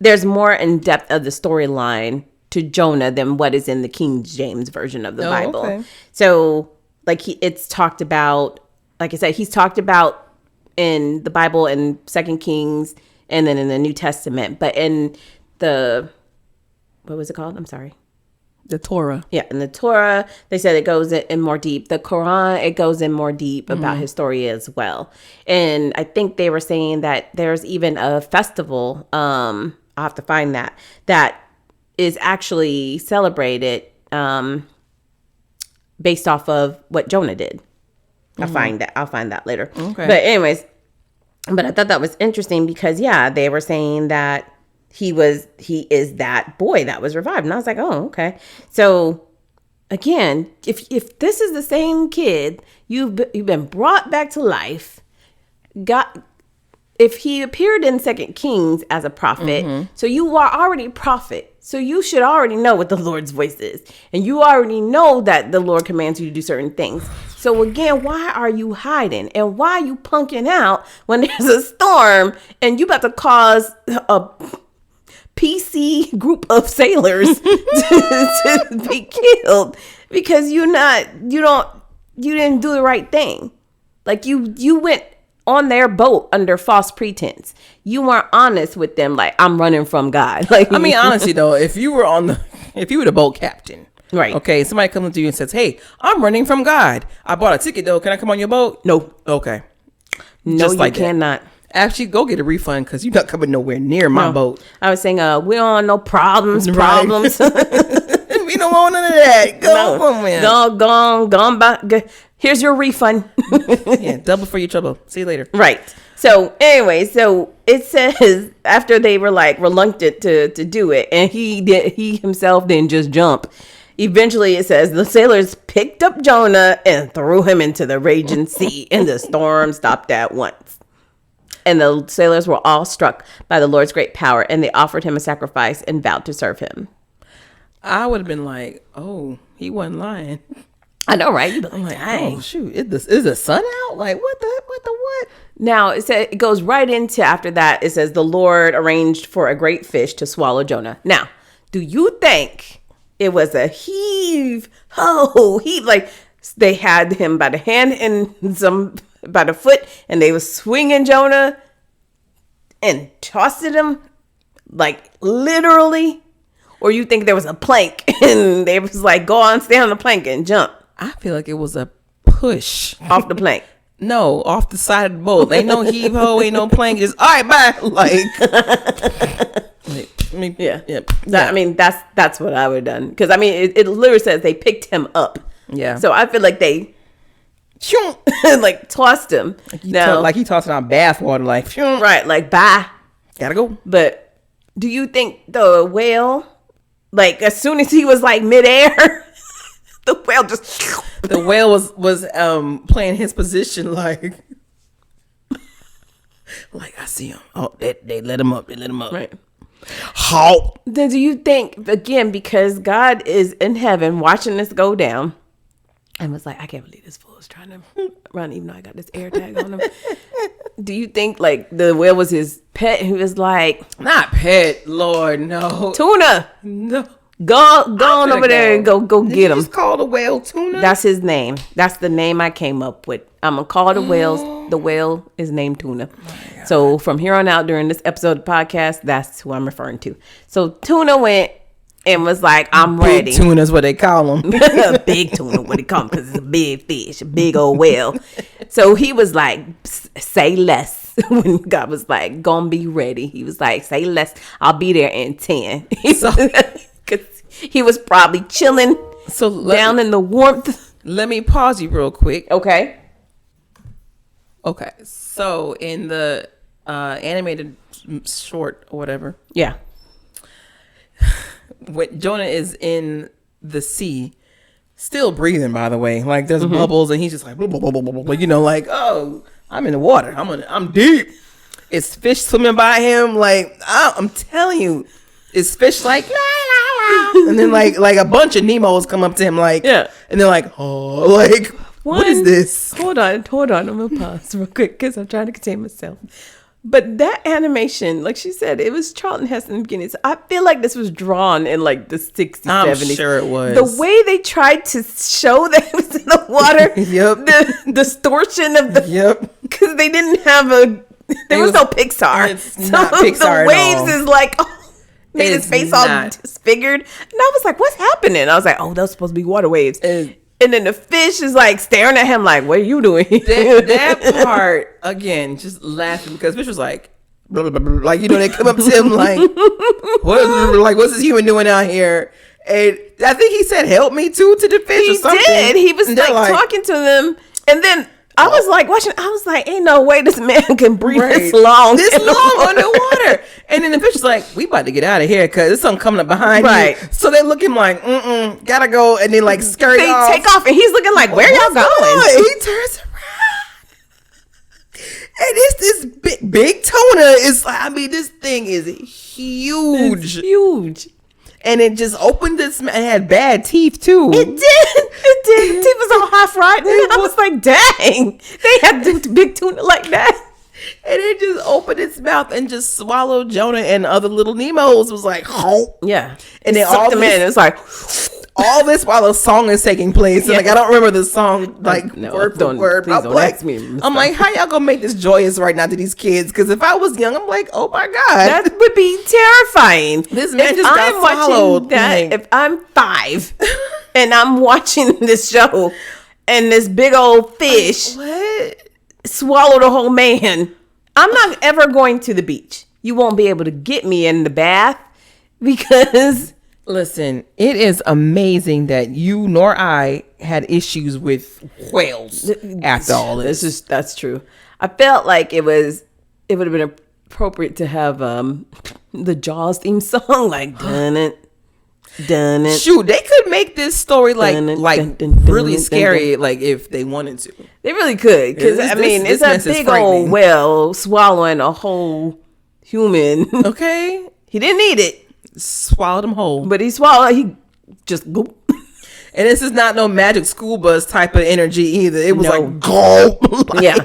There's more in depth of the storyline to Jonah than what is in the King James version of the Bible. Okay. So it's talked about, like I said, he's talked about in the Bible in 2 Kings and then in the New Testament, but in what was it called? I'm sorry. The Torah. Yeah, in the Torah, they said it goes in more deep. The Quran, it goes in more deep about his story as well. And I think they were saying that there's even a festival, I'll have to find that is actually celebrated based off of what Jonah did. I'll find that later. Okay. But anyways, I thought that was interesting because, they were saying that he is that boy that was revived. And I was like, oh, okay. So again, if this is the same kid, you've been brought back to life. If he appeared in 2 Kings as a prophet, so you are already a prophet. So you should already know what the Lord's voice is. And you already know that the Lord commands you to do certain things. So again, why are you hiding? And why are you punking out when there's a storm and you about to cause a PC group of sailors to be killed because you didn't do the right thing. Like you went on their boat under false pretense. You weren't honest with them. Like, I'm running from God. Like, I mean, honestly though, if you were the boat captain, right? Okay, somebody comes to you and says, "Hey, I'm running from God. I bought a ticket though. Can I come on your boat?" Nope. Okay. No, you cannot. Actually, go get a refund because you're not coming nowhere near my boat. I was saying, we don't want no problems. We don't want none of that. Go back. Here's your refund. Yeah, double for your trouble. See you later. Right. So anyway, it says after they were like reluctant to do it, and he himself didn't just jump. Eventually, it says the sailors picked up Jonah and threw him into the raging sea, and the storm stopped at once. And the sailors were all struck by the Lord's great power, and they offered him a sacrifice and vowed to serve him. I would have been like, oh, he wasn't lying. I know, right? I'm like, oh shoot, is the sun out? Like what? Now it goes right into after that. It says the Lord arranged for a great fish to swallow Jonah. Now, do you think it was a heave? Like they had him by the hand and some by the foot, and they was swinging Jonah and tossing him, like literally? Or you think there was a plank and they was like, go on, stay on the plank and jump? I feel like it was a push off the plank. No, off the side of the boat. Ain't no heave ho, ain't no plank. Just all right, bye. Like, yeah. I mean, that's what I would have done. Because I mean, it literally says they picked him up. Yeah. So I feel like they like tossed him. Like he tossing out bath water. Like, right, like bye, gotta go. But do you think the whale, like as soon as he was like midair? The whale was playing his position like I see him. Oh, they let him up. Right. How? Then do you think, again, because God is in heaven watching this go down and was like, I can't believe this fool is trying to run even though I got this air tag on him. Do you think like the whale was his pet? He was like, not pet, Lord, no. Tuna. No. Go on over there and go get him. Just call the whale Tuna. That's his name. That's the name I came up with. I'm gonna call the whales. The whale is named Tuna. So from here on out, during this episode of the podcast, that's who I'm referring to. So Tuna went and was like, "I'm ready." Big Tuna's what they call him. Big Tuna, what they call him, because it's a big fish, a big old whale. So he was like, "Say less." When God was like, "Gonna be ready," he was like, "Say less. I'll be there in 10." Because he was probably chilling down in the warmth. Let me pause you real quick. Okay. So in the animated short or whatever. Yeah. When Jonah is in the sea, still breathing, by the way. Like there's bubbles and he's just like, blah, blah, blah, blah, blah, blah, you know, like, oh, I'm in the water. I'm deep. It's fish swimming by him. Like, I'm telling you. It's fish like, la, la, la. And then like a bunch of Nemos come up to him like, yeah. And they're like, oh, like, what is this? Hold on. I'm going to pause real quick because I'm trying to contain myself. But that animation, like she said, it was Charlton Heston in the beginning. So I feel like this was drawn in like the 60s, I'm 70s. I'm sure it was. The way they tried to show that it was in the water. Yep. The distortion of the. Yep. Because they didn't have there was no Pixar. It's not Pixar the waves is like, made his face all disfigured. And I was like, what's happening? I was like, oh, those supposed to be water waves. And then the fish is like staring at him like, what are you doing? That part, again, just laughing because fish was like, blah, blah, blah, blah. Like, you know, they come up to him like, what's this human doing out here? And I think he said, help me too, to the fish or something. He did. He was like talking to them. And then I was like watching. I was like, "Ain't no way this man can breathe this long underwater." And then the fish is like, "We about to get out of here because there's something coming up behind you." So they looking like, gotta go," and then like scurry off. They take off, and he's looking like, "Where y'all going?" He turns around, and it's this big tuna. Is like, I mean, this thing is huge, it's huge. And it just opened its mouth. It had bad teeth too. It did. Teeth was all half rotten. I was like, dang. They had big tuna like that. And it just opened its mouth and just swallowed Jonah and other little Nemos. Was like, oh. Yeah. And then all man, it was like, all this while a song is taking place. And like, I don't remember the song like word for word. Please don't ask me. I'm like, how y'all gonna make this joyous right now to these kids? Because if I was young, I'm like, oh my God. That would be terrifying. This man just got followed. If I'm 5 and I'm watching this show and this big old fish swallowed a whole man, I'm not ever going to the beach. You won't be able to get me in the bath because... Listen, it is amazing that you nor I had issues with whales after all this. That's true. I felt like it would have been appropriate to have the Jaws theme song, like done it. Shoot, they could make this story like really scary, like if they wanted to. They really could, because I mean, it's a big old whale swallowing a whole human. Okay, he didn't eat it. Swallowed him whole, but he swallowed. He just goop. And this is not no magic school bus type of energy either. It was No. like gulp. Yeah.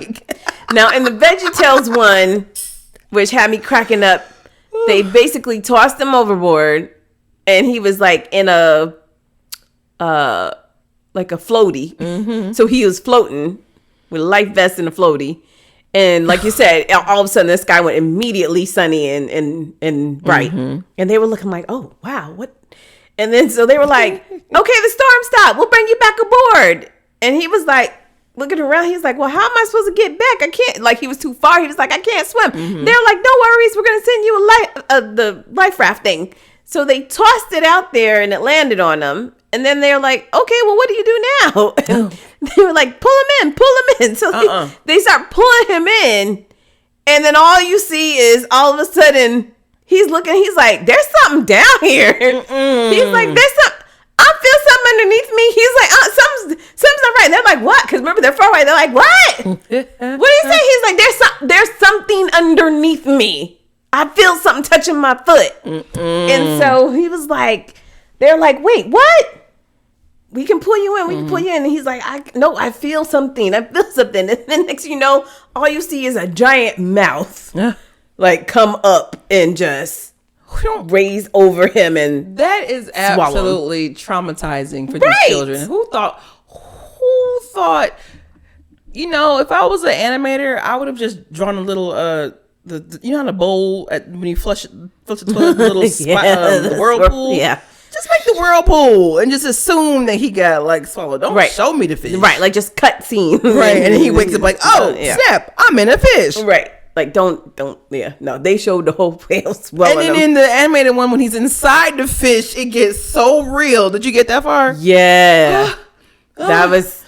Now in the VeggieTales one, which had me cracking up, they basically tossed him overboard, and he was like in a like a floaty. Mm-hmm. So he was floating with a life vest and a floaty. And like you said, all of a sudden the sky went immediately sunny and bright. Mm-hmm. And they were looking like, oh, wow, what? And then so they were like, okay, the storm stopped. We'll bring you back aboard. And he was like, looking around, he was like, well, how am I supposed to get back? I can't, like, he was too far. He was like, I can't swim. Mm-hmm. They're like, no worries. We're going to send you the life raft thing. So they tossed it out there and it landed on them. And then they're like, okay, well, what do you do now? And they were like, pull him in. So they start pulling him in. And then all you see is all of a sudden he's like, there's something down here. Mm-mm. He's like, I feel something underneath me. He's like, something's not right. And they're like, what? Because remember, they're far away. They're like, what? What do you say? He's like, there's something underneath me. I feel something touching my foot. Mm-mm. And so he was like, they're like, wait, what? We can pull you in. And he's like, I feel something. And then next thing you know, all you see is a giant mouth like come up and just raise over him. And that is absolutely traumatizing for these children. Who thought, if I was an animator, I would have just drawn a little, the bowl when you flush the toilet, the little spot, the whirlpool. Yeah. Just make the whirlpool and just assume that he got like swallowed. Don't show me the fish. Right, like just cut scene. Right, and then he wakes up like, snap, I'm in a fish. Right, like don't. Yeah, no, they showed the whole whale swallowing. And then in the animated one, when he's inside the fish, it gets so real. Did you get that far? Yeah, that was.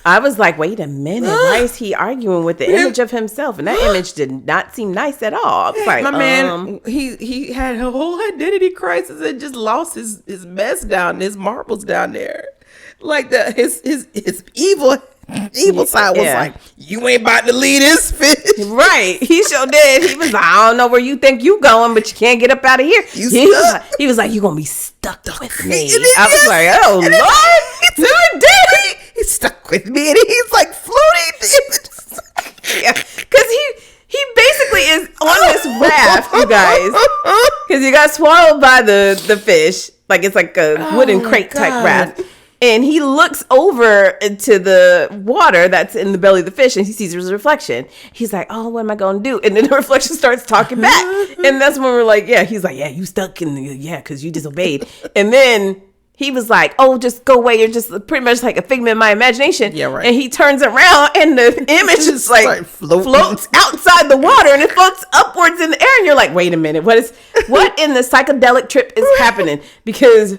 I was like, wait a minute, why is he arguing with the image of himself? And that image did not seem nice at all. I was like, my man, he had a whole identity crisis and just lost his mess down, his marbles down there. Like his evil side was like, you ain't about to leave this fish. Right. He sure did. He was like, I don't know where you think you going, but you can't get up out of here. He was like, you gonna be stuck with me. I was like, oh Lord. He's stuck with me and he's like floating. Yeah. Cause he basically is on this raft, you guys. Cause he got swallowed by the fish. Like it's like a wooden crate type raft. And he looks over into the water that's in the belly of the fish and he sees his reflection. He's like, oh, what am I going to do? And then the reflection starts talking back. And that's when we're like, yeah, he's like, yeah, you stuck in because you disobeyed. And then he was like, oh, just go away. You're just pretty much like a figment of my imagination. Yeah, right. And he turns around and the image is like floats outside the water and it floats upwards in the air. And you're like, wait a minute, what in the psychedelic trip is happening? Because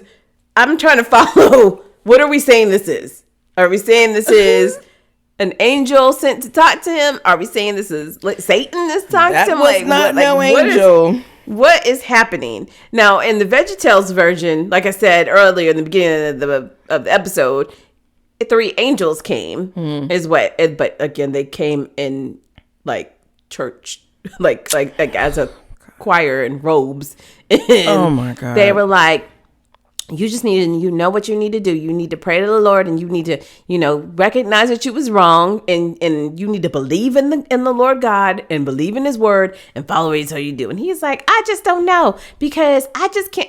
I'm trying to follow. What are we saying this is? Are we saying this is an angel sent to talk to him? Are we saying this is like Satan is talking to him? That was not no angel. What is happening? Now, in the VeggieTales version, like I said earlier in the beginning of the episode, 3 angels came but again, they came in like church, like as a choir in robes. And oh my God. They were like, you just need to, you know what you need to do. You need to pray to the Lord and you need to, recognize that you was wrong and you need to believe in the Lord God and believe in his word and follow what he told you to do. And he's like, I just don't know because I just can't.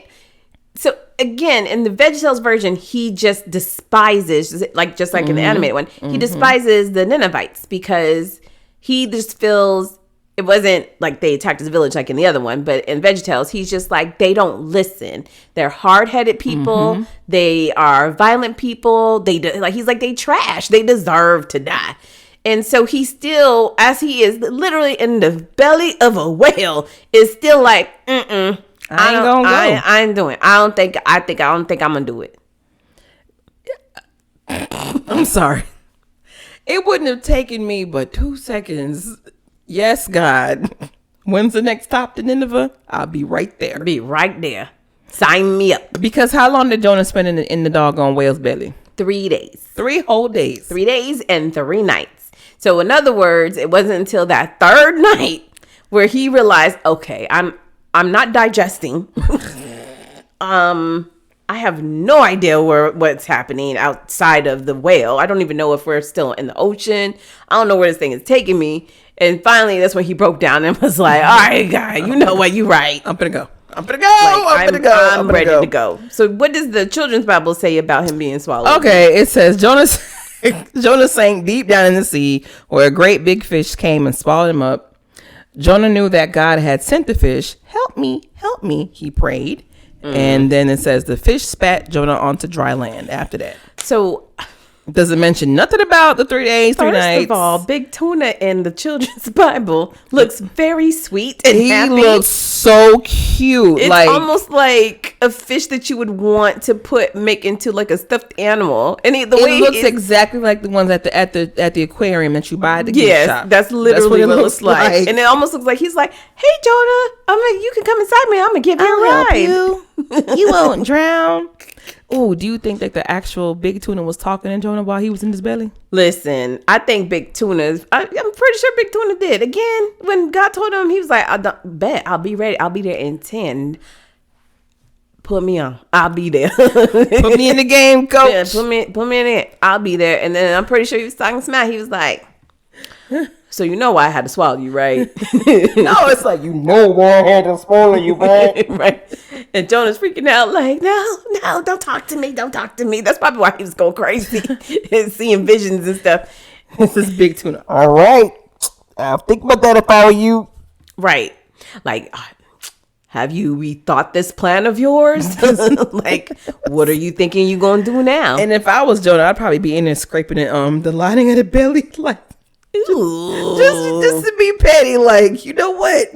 So again, in the VeggieTales version, he just despises, just like in the animated one, he despises the Ninevites because he just feels it wasn't like they attacked his village like in the other one, but in VeggieTales, he's just like, they don't listen. They're hard-headed people. Mm-hmm. They are violent people. He's like, they trash. They deserve to die. And so he still, as he is literally in the belly of a whale, is still like, I ain't gonna go. I ain't doing it. I don't think I'm gonna do it. I'm sorry. It wouldn't have taken me but 2 seconds. Yes, God. When's the next stop to Nineveh? I'll be right there. Be right there. Sign me up. Because how long did Jonah spend in the doggone whale's belly? 3 days. 3 whole days. 3 days and 3 nights. So in other words, it wasn't until that 3rd night where he realized, okay, I'm not digesting. I have no idea what's happening outside of the whale. I don't even know if we're still in the ocean. I don't know where this thing is taking me. And finally, that's when he broke down and was like, all right, guy, you know what? You right. I'm going to go. I'm ready to go. So what does the children's Bible say about him being swallowed? Okay, it says Jonah sank deep down in the sea where a great big fish came and swallowed him up. Jonah knew that God had sent the fish. Help me, he prayed. And then it says the fish spat Jonah onto dry land after that. So doesn't mention nothing about the 3 days, 3 nights. First of all, Big Tuna in the children's Bible looks very sweet and happy. He looks so cute. It's like almost like a fish that you would want to make into like a stuffed animal. And it looks exactly like the ones at the aquarium that you buy at the gift shop. That's literally what it looks like. And it almost looks like he's like, "Hey Jonah, you can come inside me. I'm gonna give you a ride. You won't drown." Oh, do you think that the actual Big Tuna was talking to Jonah while he was in his belly? Listen, I think Big Tuna, I'm pretty sure Big Tuna did. Again, when God told him, he was like, "I don't bet. I'll be ready. I'll be there in 10. Put me on. I'll be there. Put me in the game, coach. Yeah, put me in it. I'll be there." And then I'm pretty sure he was talking smack. He was like, "So you know why I had to swallow you, right?" No, it's like, you know why I had to swallow you, right? Right. And Jonah's freaking out like, no, don't talk to me. Don't talk to me. That's probably why he was going crazy and seeing visions and stuff. This is Big Tuna. All right. I'll think about that if I were you. Right. Like, have you rethought this plan of yours? Like, what are you thinking you're going to do now? And if I was Jonah, I'd probably be in there scraping it, the lining of the belly. Like, just to be petty, like, you know what?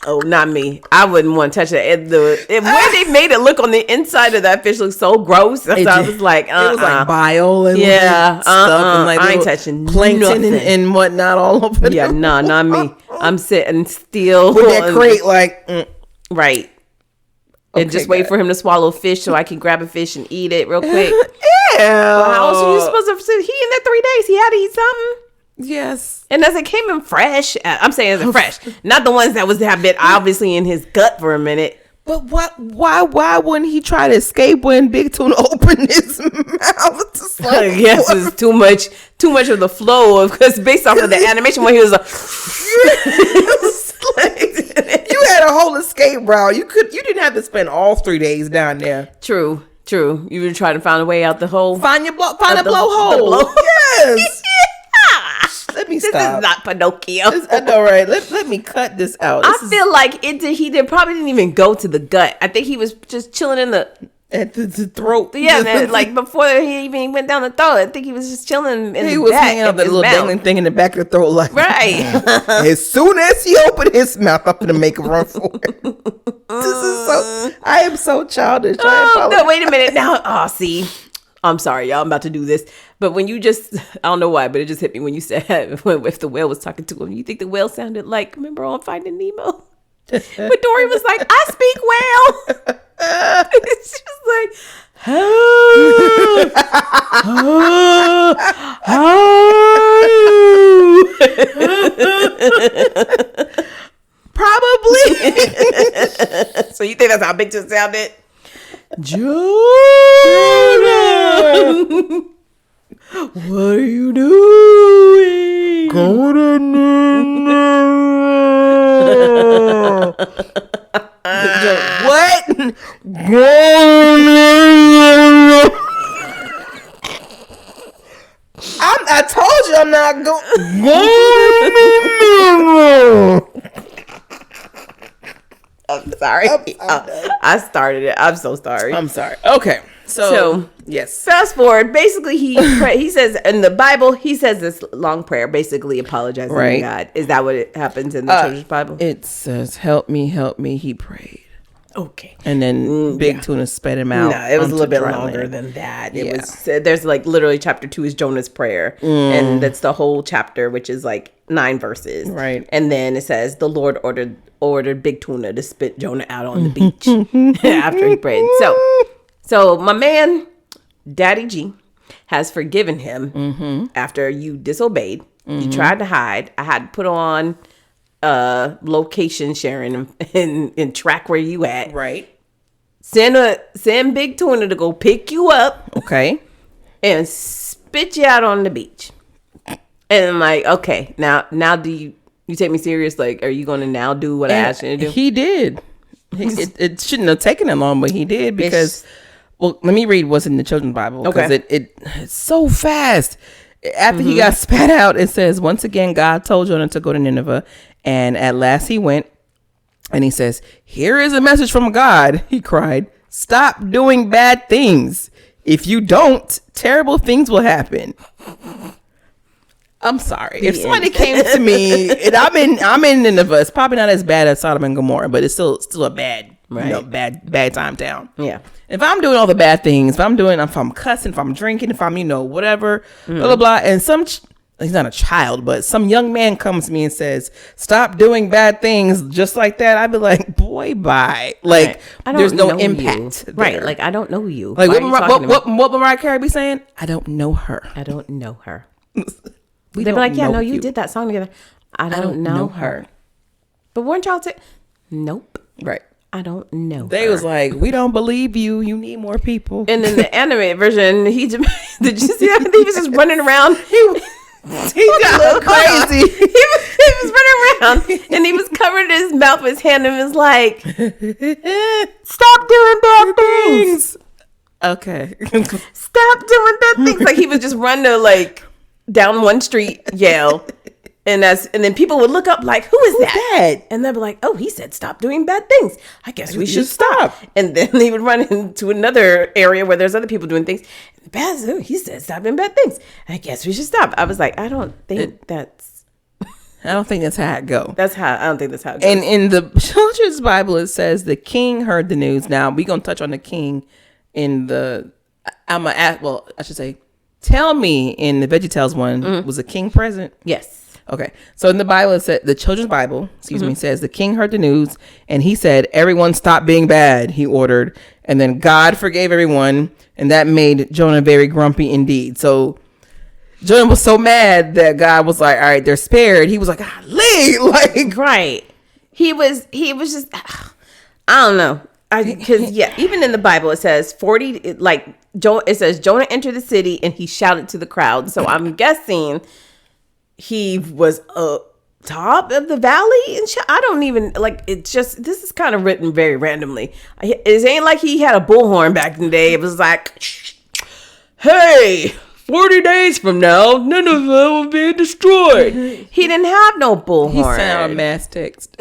Oh, not me. I wouldn't want to touch that. When they made it look on the inside of that fish look so gross. So I was like, It was like bile and stuff. And like I ain't touching plankton and whatnot all over. Yeah, no, not me. I'm sitting still. With that crate, like. Right. And just wait for him to swallow fish so I can grab a fish and eat it real quick. Yeah. How else are you supposed to sit? He in there 3 days. He had to eat something. Yes. And as it came in fresh, I'm saying as in fresh, not the ones that have been obviously in his gut for a minute. But why wouldn't he try to escape when Big Tuna opened his mouth? Just like, I guess it's too much of the flow of, because based off of the animation when he was like, you had a whole escape route. You didn't have to spend all 3 days down there. True. You were trying to find a way out the hole. Find a blowhole. Yes. Let me stop. This is not Pinocchio. I know, right? Let me cut this out. I feel like he probably didn't even go to the gut. I think he was just chilling in at the throat. Yeah, man, like before he even went down the throat. I think he was just chilling in he was hanging out that little dangling thing in the back of the throat, like right. As soon as he opened his mouth, I'm gonna make a run for it. I am so childish. No, wait a minute now. See, I'm sorry, y'all. I'm about to do this. But when you I don't know why, but it just hit me when you said if the whale was talking to him. You think the whale sounded like, remember on Finding Nemo? But Dory was like, "I speak whale." It's just like, probably. So you think that's how Big Tuna sounded? Jonah, what are you doing? What? I told you I'm not going. I'm sorry. I started it. I'm so sorry. I'm sorry. Okay. So yes. Fast forward. Basically, he says in the Bible, he says this long prayer, basically apologizing to God. Is that what it happens in the church's Bible? It says, "Help me, help me." He prayed. Okay. And then Big Tuna spat him out. No, it was a little bit longer than that. It was. There's like literally chapter 2 is Jonah's prayer, and that's the whole chapter, which is like 9 verses. Right. And then it says the Lord ordered Big Tuna to spit Jonah out on the beach after he prayed. So my man, Daddy G, has forgiven him after you disobeyed. You tried to hide. I had to put on location sharing and track where you at. Right. send Big Tuna to go pick you up. Okay. And spit you out on the beach. And I'm like, okay, now do you take me serious? Like, are you going to now do what I asked you to do? He did. It shouldn't have taken him long, but he did because, well, let me read what's in the Children's Bible because it's so fast. After he got spat out, it says, once again, God told Jonah to go to Nineveh, and at last he went, and he says, here is a message from God. He cried, stop doing bad things. If you don't, terrible things will happen. I'm sorry. If somebody came to me, and I'm in Nineveh, it's probably not as bad as Sodom and Gomorrah, but it's still a bad, bad time town. Yeah. If I'm doing all the bad things, if I'm cussing, if I'm drinking, if I'm, whatever, blah, blah, blah, and he's not a child, but some young man comes to me and says, stop doing bad things just like that, I'd be like, boy, bye. Like, there's no impact there. Right. Like, I don't know you. Like, what Mariah Carey be saying? I don't know her. I don't know her. They'd be like, yeah, no, you did that song together. I don't know her. But weren't y'all nope. Right. I don't know They was like, we don't believe you. You need more people. And in the animated version, did you see that? He was just running around. He got crazy. He was running around and he was covering his mouth with his hand and was like, stop doing bad things. Okay. Stop doing bad things. Like he was just running to down one street, yell. And then people would look up like, who is that? And they'd be like, oh, he said stop doing bad things. I guess we should stop. And then he would run into another area where there's other people doing things. He said stop doing bad things. I guess we should stop. I was like, I don't think that's how it go. I don't think that's how it goes. And in the Children's Bible, it says the king heard the news. Now, we're going to touch on the king in the, I should say, tell me in the VeggieTales one, was the king present? Yes. Okay, so in the Bible, it said, the Children's Bible, says the king heard the news and he said, everyone stop being bad, he ordered. And then God forgave everyone and that made Jonah very grumpy indeed. So Jonah was so mad that God was like, all right, they're spared. He was like, golly, right. He was just, I don't know. Because even in the Bible, it says 40, it says Jonah entered the city and he shouted to the crowd. So I'm guessing he was up top of the valley and I don't even it's just, this is kind of written very randomly. It ain't like he had a bullhorn back in the day. It was like, hey, 40 days from now, Nineveh will be destroyed. He didn't have no bullhorn. He sent out a mass text.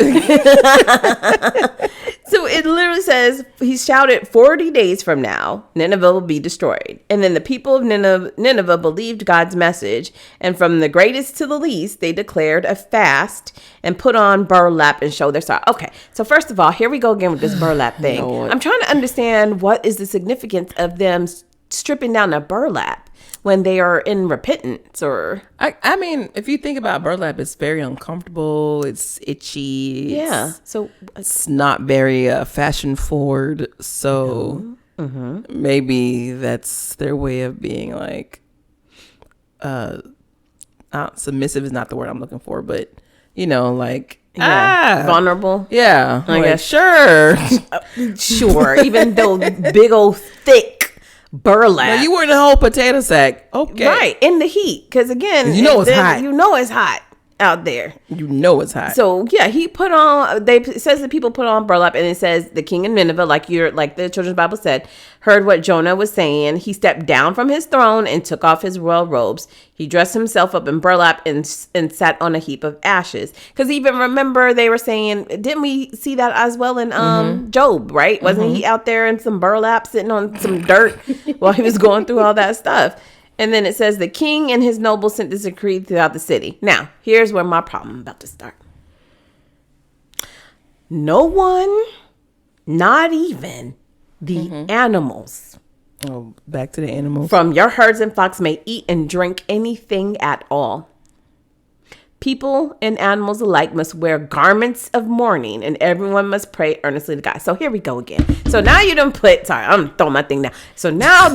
So it literally says, he shouted, 40 days from now, Nineveh will be destroyed. And then the people of Nineveh believed God's message. And from the greatest to the least, they declared a fast and put on burlap and showed their sorrow. Okay, so first of all, here we go again with this burlap thing. Lord. I'm trying to understand what is the significance of them stripping down the burlap when they are in repentance. Or I mean, if you think about burlap, it's very uncomfortable, it's itchy, so it's not very fashion forward, so maybe that's their way of being like submissive is not the word I'm looking for, but vulnerable. Yeah, I guess. Sure, even though big old thick burlap. Now you were in a whole potato sack. Okay. Right. In the heat. Because again, it's hot. You know it's hot out there. You know it's hot. So yeah, he put on, it says that people put on burlap, and it says the king of Nineveh, like the Children's Bible said, heard what Jonah was saying. He stepped down from his throne and took off his royal robes. He dressed himself up in burlap and sat on a heap of ashes. Because even remember, they were saying, didn't we see that as well in Job, right? Wasn't he out there in some burlap sitting on some dirt while he was going through all that stuff? And then it says the king and his nobles sent this decree throughout the city. Now, here's where my problem is about to start. No one, not even the animals. Oh, back to the animals. From your herds and flocks may eat and drink anything at all. People and animals alike must wear garments of mourning, and everyone must pray earnestly to God. So here we go again. So now you done I'm throwing my thing down. So now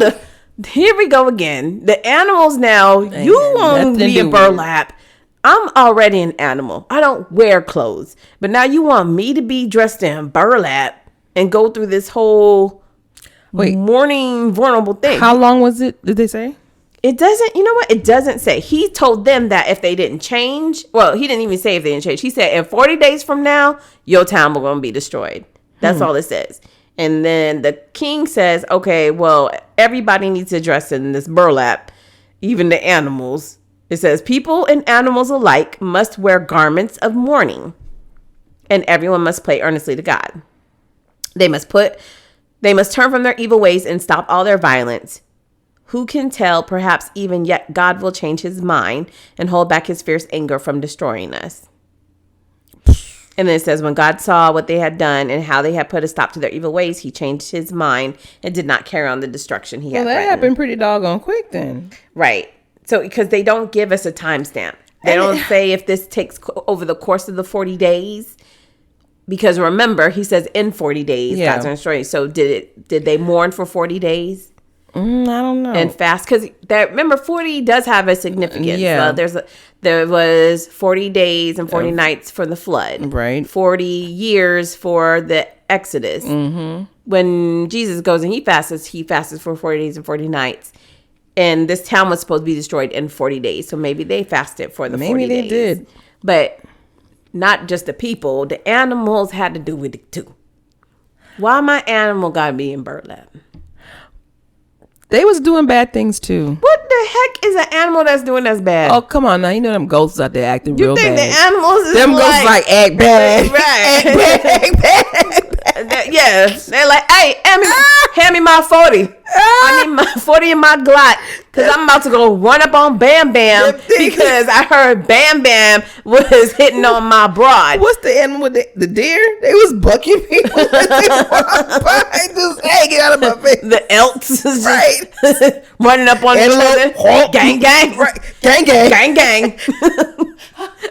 here we go again. The animals now, you want me in burlap. I'm already an animal. I don't wear clothes. But now you want me to be dressed in burlap and go through this whole mourning, vulnerable thing. How long was it? Did they say? It doesn't, you know what? It doesn't say. He told them that if they didn't change, well, he didn't even say if they didn't change. He said, in 40 days from now, your town will going to be destroyed. That's all it says. And then the king says, okay, well, everybody needs to dress in this burlap, even the animals. It says, people and animals alike must wear garments of mourning, and everyone must pray earnestly to God. They must turn from their evil ways and stop all their violence. Who can tell? Perhaps even yet God will change his mind and hold back his fierce anger from destroying us. And then it says, when God saw what they had done and how they had put a stop to their evil ways, he changed his mind and did not carry on the destruction he had threatened. That happened pretty doggone quick then. Right. So, because they don't give us a timestamp. They don't say if this takes over the course of the 40 days. Because remember, he says in 40 days, God's going to destroy you. So did they mourn for 40 days? I don't know. And fast, because remember 40 does have a significance. Yeah. There was 40 days and 40 nights for the flood. Right. 40 years for the Exodus. Mm-hmm. When Jesus goes and he fasts for 40 days and 40 nights. And this town was supposed to be destroyed in 40 days. So maybe they fasted for the 40 days. Maybe they did. But not just the people. The animals had to do with it too. Why my animal gotta be in burlap? They was doing bad things too. What the heck is an animal that's doing that's bad? Oh, come on now. You know them ghosts out there acting real bad. You think the animals is them ghosts like act bad. Right. Act bad. Yeah. They're like, hey, hand me my 40. I need my 40 in my Glock. Because I'm about to go run up on Bam Bam because I heard Bam Bam was hitting on my broad. What's the animal with the deer? They was bucking people. Just, hey, get out of my face. The elks is right. just running up on each other. Gang, gang. Right. Gang, gang. Gang, gang.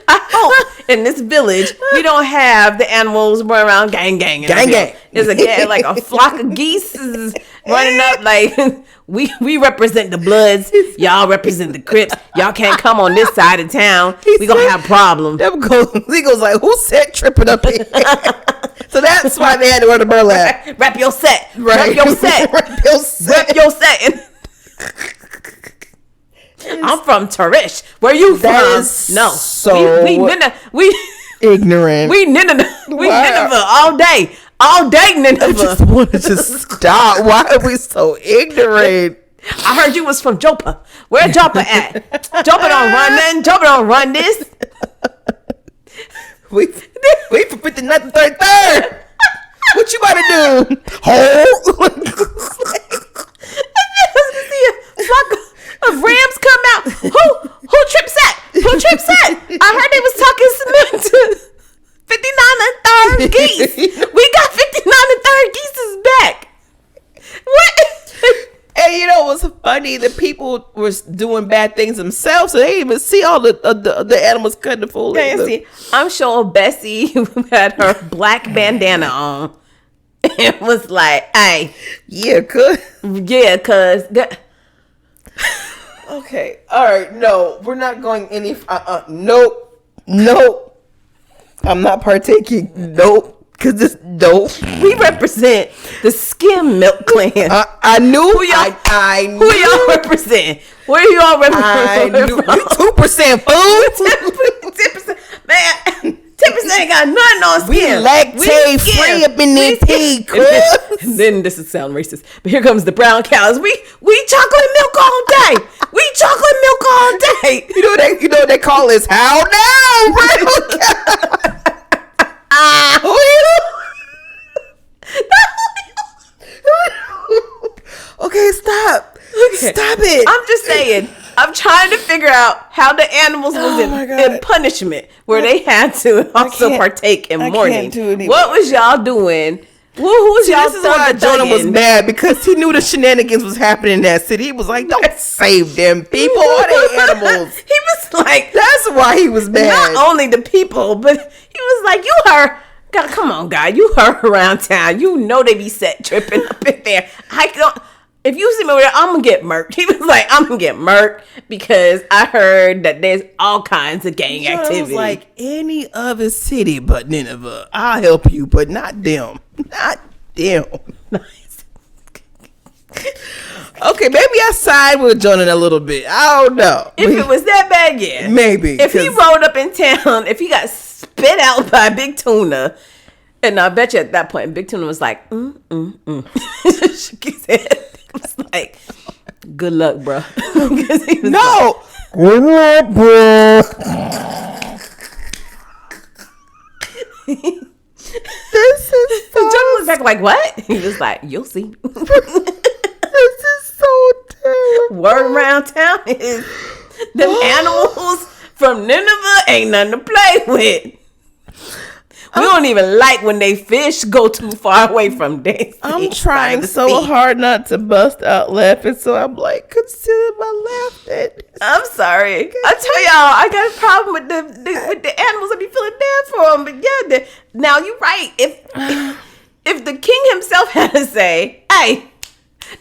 I hope in this village we don't have the animals run around gang, gang. Gang, gang. There's like a flock of geese is running up like... We represent the Bloods. Y'all represent the Crips. Y'all can't come on this side of town. We gonna have problems. He goes like, who set tripping up here? So that's why they had to wear the burlap. Rep your set. Right. Rep your set. Rep your set. Rep your set. I'm from Tarish. Where you from? No. So we ignorant. We Nineveh all day. All day, Nineveh. I just want to stop. Why are we so ignorant? I heard you was from Joppa. Where Joppa at? Joppa don't run nothing. Joppa don't run this. We for 59th and 33rd. What you about to do? Hold. See a flock of rams come out. Who trips that? Who trips that? I heard they was talking cement to 59 and 3rd geese. We got 59 and 3rd geese is back. What? And you know what's funny? The people were doing bad things themselves, so they didn't even see all the animals cutting the fool. See, I'm sure Bessie had her black bandana on and was like, "Hey, yeah, cuz." Okay, all right, no, we're not going any. Nope. I'm not partaking. Nope. Because this dope. We represent the skim milk clan. I knew. I knew. Who y'all represent? Where y'all represent? I knew. We 2% food. 10%. Man, 10% ain't got nothing on skin. We lactate free up in this pig. And then this is sound racist. But here comes the brown cows. We chocolate milk all day. We chocolate milk all day. You know what they call this? How now, brown cow? Okay, stop. Okay. Stop it. I'm just saying. I'm trying to figure out how the animals was in punishment where they had to also partake in mourning. What was y'all doing? Who was y'all? This is why Jonah was mad, because he knew the shenanigans was happening in that city. He was like, "Don't save them people or their animals." He was like, "That's why he was mad." Not only the people, but he was like, "You heard." God, come on, guy. You heard around town. You know they be set tripping up in there. I don't. If you see me over there, I'm gonna get murked. He was like, I'm gonna get murked because I heard that there's all kinds of gang activity. Was like any other city but Nineveh. I'll help you, but not them. Not them. Nice. Okay, maybe I side with Jonah a little bit. I don't know. If it was that bad, yeah. Maybe. If he rolled up in town, if he got spit out by Big Tuna, and I bet you at that point, Big Tuna was like, Shook his head. It was like, good luck, bro. No. Good luck, bro. This is so... Jonah was back like, what? He was like, you'll see. This is so terrible. Word around town is them animals from Nineveh ain't nothing to play with. We don't even like when they fish go too far away from there. I'm trying so hard not to bust out laughing, so I'm like, consider my laughing. I'm sorry. I tell y'all, I got a problem with the animals. I be feeling bad for them. But yeah, now you're right. If the king himself had to say, hey,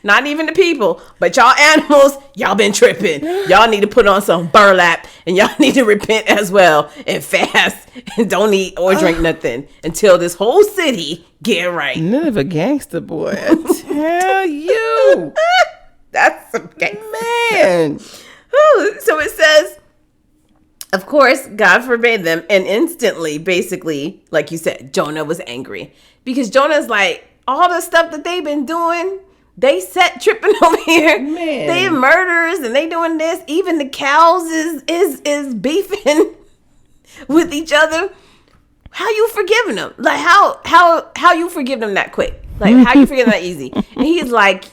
not even the people, but y'all animals, y'all been tripping. Y'all need to put on some burlap and y'all need to repent as well and fast and don't eat or drink nothing until this whole city get right. Nineveh gangster boy, I tell you. That's some gangster. Man. So it says, of course, God forbade them, and instantly, basically, like you said, Jonah was angry because Jonah's like, all the stuff that they've been doing, they set tripping over here. Man. They murderers and they doing this. Even the cows is beefing with each other. How you forgiving them? Like how you forgive them that quick? Like how you forgive them that easy? And he's like,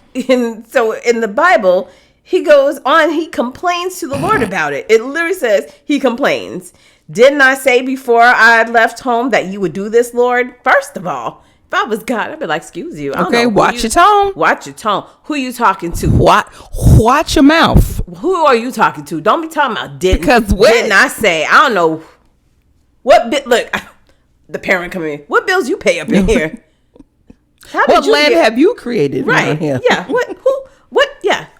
so in the Bible, he goes on, he complains to the Lord about it. It literally says he complains. Didn't I say before I left home that you would do this, Lord? First of all, if I was God, I'd be like, excuse you. Okay, watch your tone. Watch your tone. Who you talking to? Watch your mouth. Who are you talking to? Don't be talking about didn't I say? I don't know. What bit? Look, the parent coming in. What bills you pay up in here? What land have you created? Right. Here? Yeah.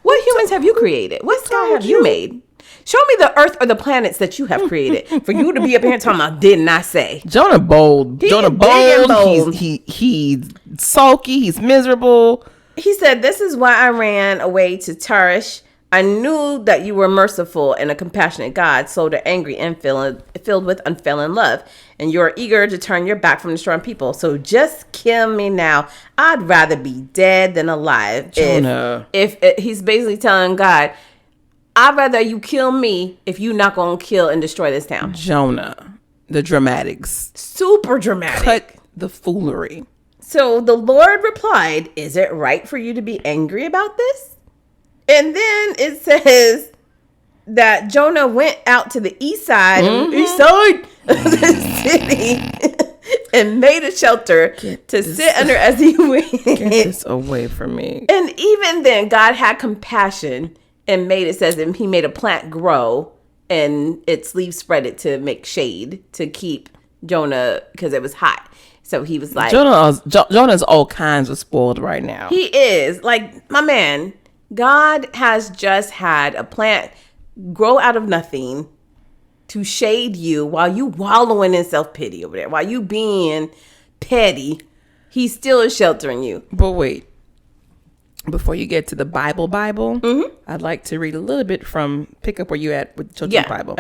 What humans have you created? What sky have you made? Show me the earth or the planets that you have created for you to be up here talking about didn't I say? Jonah bold. Jonah bold. He's sulky. He's miserable. He said, this is why I ran away to Tarshish. I knew that you were merciful and a compassionate God, slow to angry and filled with unfailing love. And you're eager to turn your back from destroying people. So just kill me now. I'd rather be dead than alive. Jonah. If he's basically telling God, I'd rather you kill me if you're not going to kill and destroy this town. Jonah. The dramatics. Super dramatic. Cut the foolery. So the Lord replied, is it right for you to be angry about this? And then it says that Jonah went out to the east side of the city and made a shelter to sit under as he went. Get this away from me. And even then, God had compassion and he made a plant grow and its leaves spread it to make shade to keep Jonah because it was hot. So he was like, Jonah's all kinds of spoiled right now. He is like, my man, God has just had a plant grow out of nothing to shade you while you wallowing in self-pity over there, while you being petty. He still is sheltering you. But wait. Before you get to the Bible, I'd like to read a little bit from pick up where you at with Children's Bible.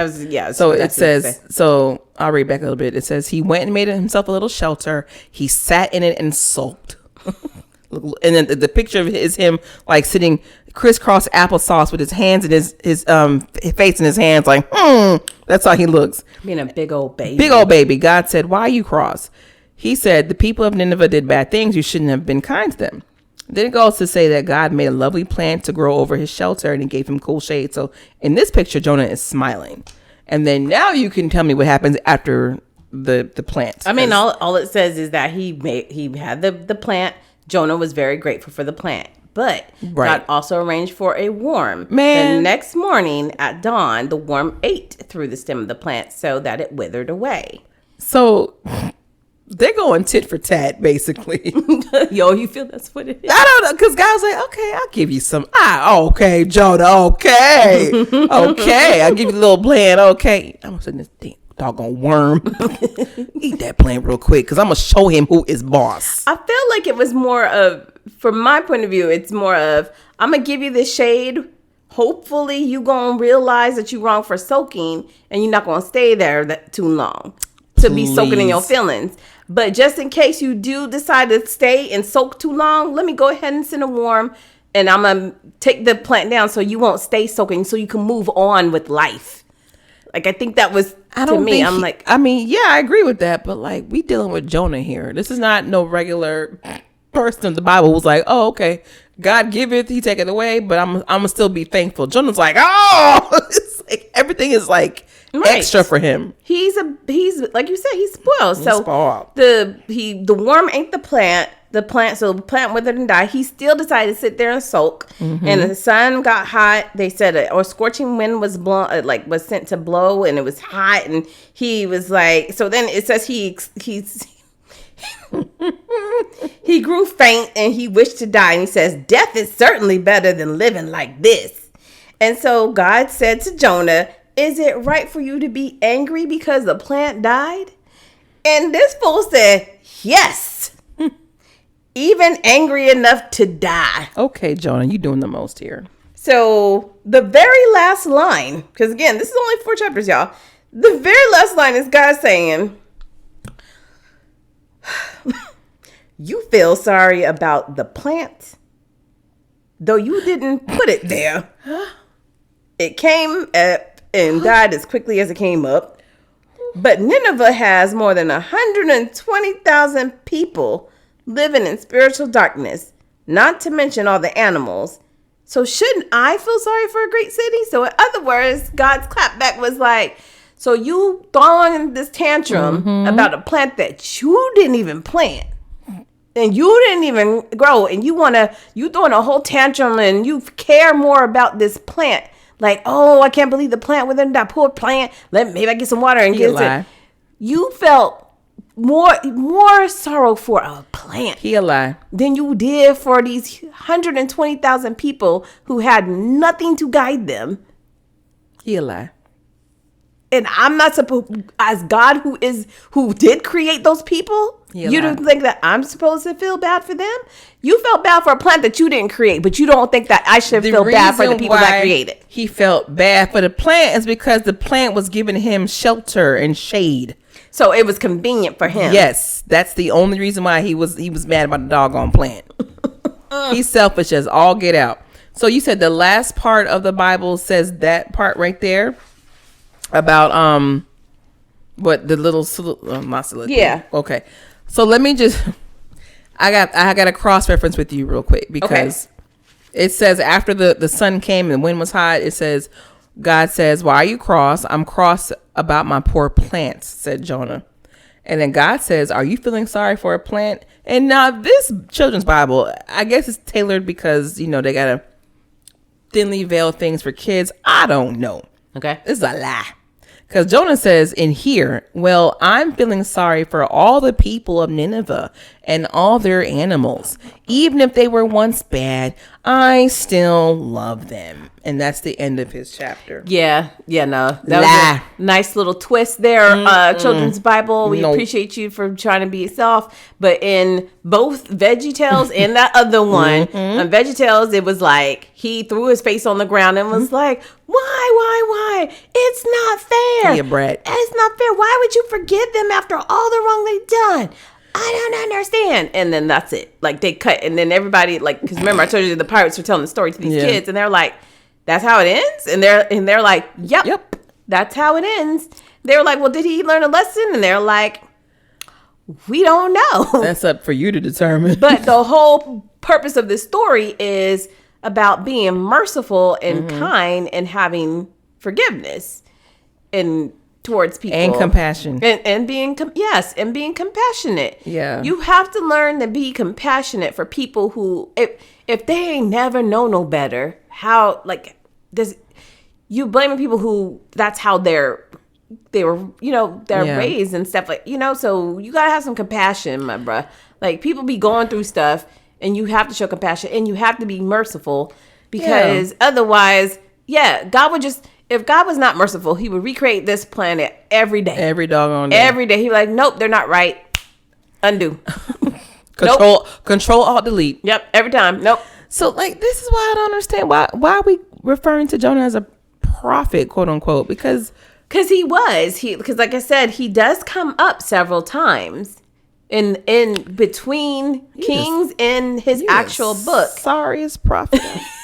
So it says, so I'll read back a little bit. It says, he went and made himself a little shelter. He sat in it and sulked. And then the picture of it is him like sitting crisscross applesauce with his hands and his face in his hands like, that's how he looks. Being a big old baby. Big old baby. God said, why are you cross? He said, the people of Nineveh did bad things. You shouldn't have been kind to them. Then it goes to say that God made a lovely plant to grow over his shelter and he gave him cool shade. So in this picture, Jonah is smiling. And then now you can tell me what happens after the plant. I mean, all it says is that he had the plant. Jonah was very grateful for the plant. But God also arranged for a worm. The next morning at dawn, the worm ate through the stem of the plant so that it withered away. So they're going tit for tat, basically. Yo, you feel that's what it is? I don't know, because God was like, okay, I'll give you some. Okay, Jonah, okay. Okay, I'll give you a little plan, okay. I'm sitting this thing. doggone worm. Eat that plant real quick because I'm going to show him who is boss. I feel like it was more of, from my point of view, it's more of, I'm going to give you this shade. Hopefully you going to realize that you're wrong for soaking and you're not going to stay there too long to be soaking in your feelings. But just in case you do decide to stay and soak too long, let me go ahead and send a warm and I'm going to take the plant down so you won't stay soaking so you can move on with life. Like, I think that was, to me, I'm like... I mean, yeah, I agree with that. But, like, we dealing with Jonah here. This is not no regular person. The Bible was like, oh, okay. God giveth, he taketh away. But I'm going to still be thankful. Jonah's like, oh! It's like, everything is, like, extra for him. He's like you said, he's spoiled. He's spoiled. The worm ain't the plant. So the plant withered and died. He still decided to sit there and soak. Mm-hmm. And the sun got hot. They said a scorching wind was blown, was sent to blow, and it was hot. And he was like, so then it says he grew faint and he wished to die. And he says, death is certainly better than living like this. And so God said to Jonah, is it right for you to be angry because the plant died? And this fool said, yes. Even angry enough to die. Okay, Jonah, you doing the most here. So the very last line, because again, this is only 4 chapters, y'all. The very last line is God saying, you feel sorry about the plant, though you didn't put it there. It came up and died as quickly as it came up. But Nineveh has more than 120,000 people living in spiritual darkness, not to mention all the animals. So shouldn't I feel sorry for a great city? So in other words, God's clapback was like, so you throwing this tantrum about a plant that you didn't even plant and you didn't even grow, and you throwing a whole tantrum and you care more about this plant. Like, oh, I can't believe the plant within that poor plant. Maybe I get some water and get it. You felt more sorrow for a plant than you did for these 120,000 people who had nothing to guide them. He a lie. And I'm not supposed, as God who did create those people, you don't think that I'm supposed to feel bad for them? You felt bad for a plant that you didn't create, but you don't think that I should feel bad for the people that created. He felt bad for the plant is because the plant was giving him shelter and shade. So it was convenient for him. Yes, that's the only reason why he was mad about the doggone plant. He's selfish as all get out. So you said the last part of the Bible says that part right there about what the little solid. Yeah. Okay. So let me just I got a cross reference with you real quick because it says after the sun came and the wind was hot, it says God says, why are you cross? I'm cross about my poor plants, said Jonah. And then God says, are you feeling sorry for a plant? And now this children's Bible, I guess it's tailored because, they got to thinly veil things for kids. I don't know. Okay. This is a lie. Because Jonah says in here, well, I'm feeling sorry for all the people of Nineveh and all their animals. Even if they were once bad, I still love them. And that's the end of his chapter. No. That was a nice little twist there, Children's Bible. We appreciate you for trying to be yourself. But in both VeggieTales and that other one, on VeggieTales, it was like he threw his face on the ground and was like, why? It's not fair. Yeah, Brett. It's not fair. Why would you forgive them after all the wrong they've done? I don't understand. And then that's it. Like they cut. And then everybody, because remember I told you the pirates were telling the story to these kids. And they're like, that's how it ends? And they're like, yep, that's how it ends. They were like, well, did he learn a lesson? And they're like, we don't know. That's up for you to determine. But the whole purpose of this story is about being merciful and kind and having forgiveness and towards people and compassion and being being compassionate. Yeah, you have to learn to be compassionate for people who if they ain't never know no better. How you blaming people who that's how they were raised and stuff so you gotta have some compassion, my bruh. Like people be going through stuff and you have to show compassion and you have to be merciful because otherwise God would just, if God was not merciful, he would recreate this planet every day. Every doggone day. Every day. He'd be like, nope, they're not right. Undo. Control, Alt, Delete. Yep, every time. Nope. So, like, this is why I don't understand. Why are we referring to Jonah as a prophet, quote unquote? Because because like I said, he does come up several times in between Kings in his actual book. Sorriest prophet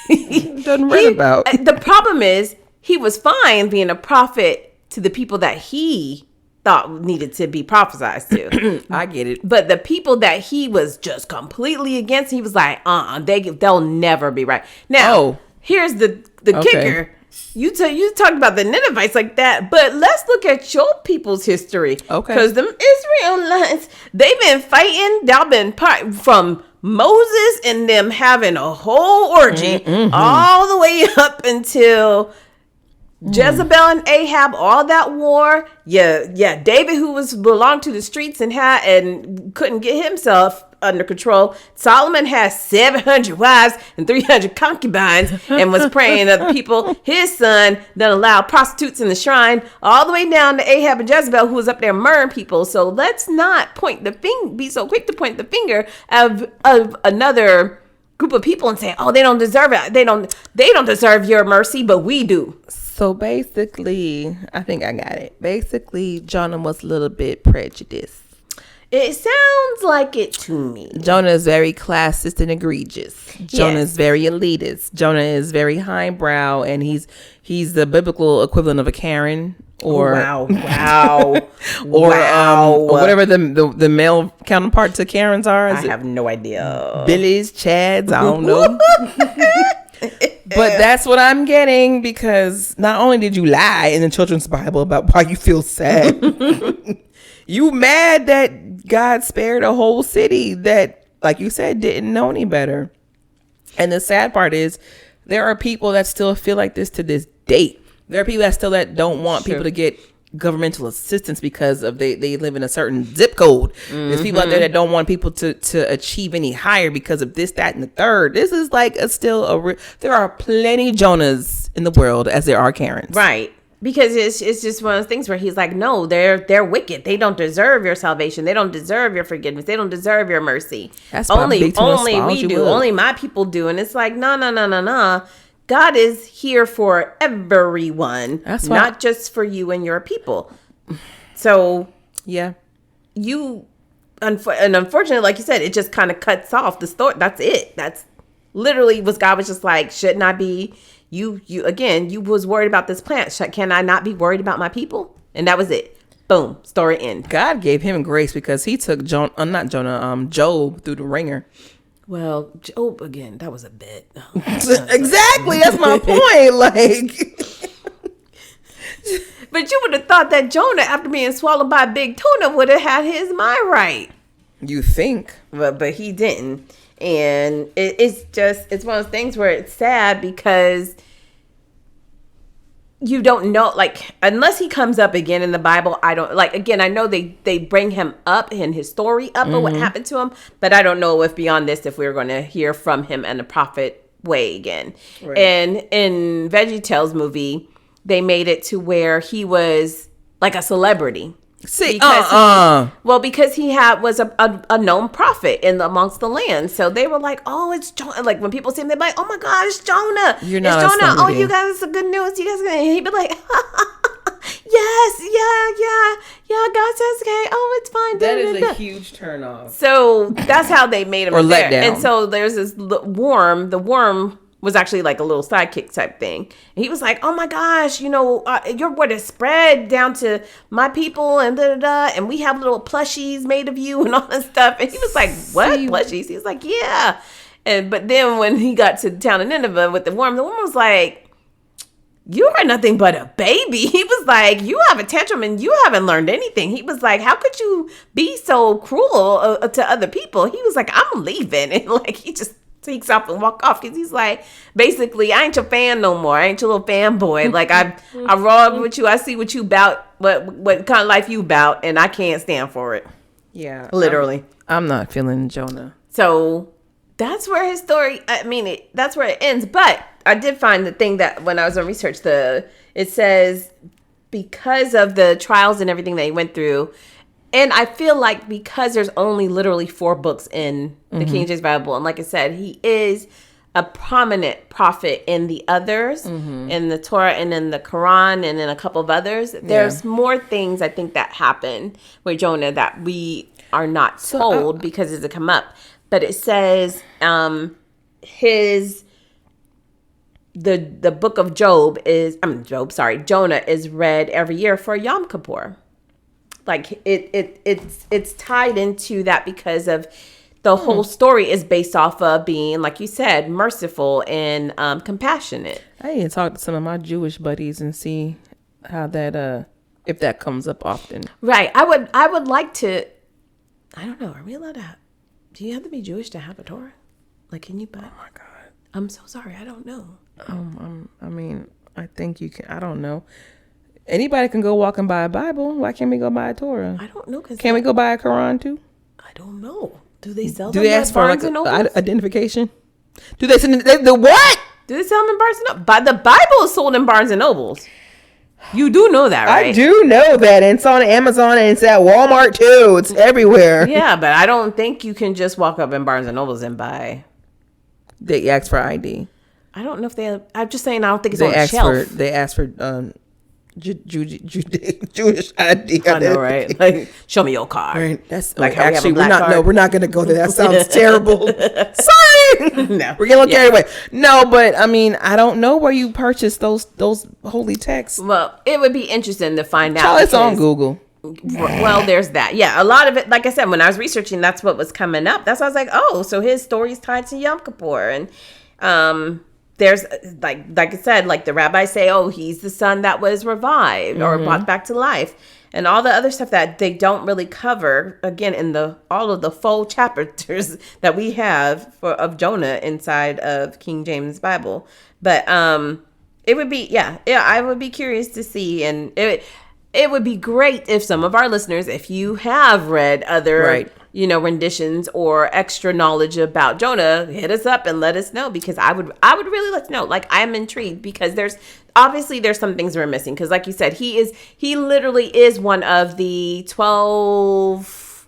doesn't read about. The problem is he was fine being a prophet to the people that he thought needed to be prophesied to. I get it. But the people that he was just completely against, he was like, they'll never be right. Now, here's the kicker. You talked about the Ninevites like that, but let's look at your people's history. Okay. Because them Israelites, they've been fighting. They've been from Moses and them having a whole orgy all the way up until Jezebel and Ahab, all that war. Yeah. David, who belonged to the streets and couldn't get himself under control. Solomon has 700 wives and 300 concubines and was praying other people. His son then allowed prostitutes in the shrine, all the way down to Ahab and Jezebel, who was up there murdering people. So let's not be so quick to point the finger of another group of people and say, oh, they don't deserve it. They don't deserve your mercy, but we do. So basically, I think I got it. Basically, Jonah was a little bit prejudiced. It sounds like it to me. Jonah is very classist and egregious. Jonah is very elitist. Jonah is very highbrow, and he's the biblical equivalent of a Karen. Or wow. or whatever the male counterpart to Karens are. I have no idea. Billies, Chads, I don't know. But that's what I'm getting, because not only did you lie in the children's Bible about why you feel sad, you mad that God spared a whole city that, like you said, didn't know any better. And the sad part is there are people that still feel like this to this date. There are people that don't want people to get governmental assistance because of they live in a certain zip code. There's people out there that don't want people to achieve any higher because of this, that, and the third. This is like there are plenty Jonahs in the world as there are Karens. Right. Because it's just one of those things where he's like, no, they're wicked. They don't deserve your salvation. They don't deserve your forgiveness. They don't deserve your mercy. That's only we do. Only my people do. And it's like, no. God is here for everyone, not just for you and your people. So yeah, and unfortunately, like you said, it just kind of cuts off the story. That's it. That's literally what God was just like, shouldn't I be? You was worried about this plant. Can I not be worried about my people? And that was it. Boom. Story end. God gave him grace because he took Job through the ringer. Well, Job, again, that was a bit. Exactly. That's my point. Like, but you would have thought that Jonah, after being swallowed by a big tuna, would have had his mind right. You think. But he didn't. And it's one of those things where it's sad because you don't know, like, unless he comes up again in the Bible, I don't, like, again, I know they bring him up in his story up of what happened to him, but I don't know if beyond this, if we're going to hear from him in a prophet way again. Right. And in VeggieTales movie, they made it to where he was like a celebrity. See, because he was a known prophet amongst the land, so they were like, "Oh, it's Jonah." Like when people see him, they're like, "Oh my God, it's Jonah! You're not it's Jonah! Oh, you guys, some good news! You guys," and he'd be like, "Yes, yeah. God says, okay. Oh, it's fine." That is a huge turn off. So that's how they made him or let down. And so there's this worm. The worm was actually like a little sidekick type thing. And he was like, "Oh my gosh, your word is spread down to my people and and we have little plushies made of you and all this stuff." And he was like, "What plushies?" He was like, "Yeah." But then when he got to the town of Nineveh with the woman was like, "You are nothing but a baby." He was like, "You have a tantrum and you haven't learned anything." He was like, "How could you be so cruel to other people?" He was like, "I'm leaving." And like, he just takes off and walk off because he's like, basically, I ain't your fan no more. I ain't your little fanboy. Like I roll with you. I see what you about, what kind of life you about, and I can't stand for it. Yeah, literally. I'm not feeling Jonah. So that's where his story. That's where it ends. But I did find the thing that when I was on research, it says because of the trials and everything that he went through. And I feel like because there's only literally 4 books in the King James Bible, and like I said, he is a prominent prophet in the others, in the Torah and in the Quran and in a couple of others. There's more things I think that happen with Jonah that we are not told because it doesn't come up. But it says the book of Jonah is read every year for Yom Kippur. Like it's tied into that because of the whole story is based off of being, like you said, merciful and compassionate. I need to talk to some of my Jewish buddies and see how that if that comes up often. Right. I would like to. I don't know. Are we allowed to have? Do you have to be Jewish to have a Torah? Like, can you buy? Oh my God. I'm so sorry. I don't know. I mean, I think you can. I don't know. Anybody can go walk and buy a Bible. Why can't we go buy a Torah? I don't know. Can we go buy a Quran too? I don't know. Do they sell Do them they ask at for like Barnes and Nobles? identification? Do they send the what? Do they sell them in Barnes and Nobles? But the Bible is sold in Barnes and Nobles. You do know that, right? I do know that. And it's on Amazon and it's at Walmart too. It's everywhere. Yeah, but I don't think you can just walk up in Barnes and Nobles and buy. They ask for ID. I don't know if they. I'm just saying. I don't think it's on the shelf. They ask for Jewish ID. I know, right? Like, show me your card. Right. That's like actually we're not. No, we're not going to go there. That sounds terrible. Sorry. No, we're gonna carry away. No, but I mean, I don't know where you purchase those holy texts. Well, it would be interesting to find out. It's on Google. Well, there's that. Yeah, a lot of it. Like I said, when I was researching, that's what was coming up. That's why I was like, oh, so his story's tied to Yom Kippur, and there's like I said, like the rabbis say, oh, he's the son that was revived or brought back to life, and all the other stuff that they don't really cover again in all of the full chapters that we have of Jonah inside of King James Bible. But it would be I would be curious to see, and it would be great if some of our listeners, if you have read other renditions or extra knowledge about Jonah, hit us up and let us know, because I would really like to know. Like, I'm intrigued because there's some things we're missing, because like you said, he literally is one of the 12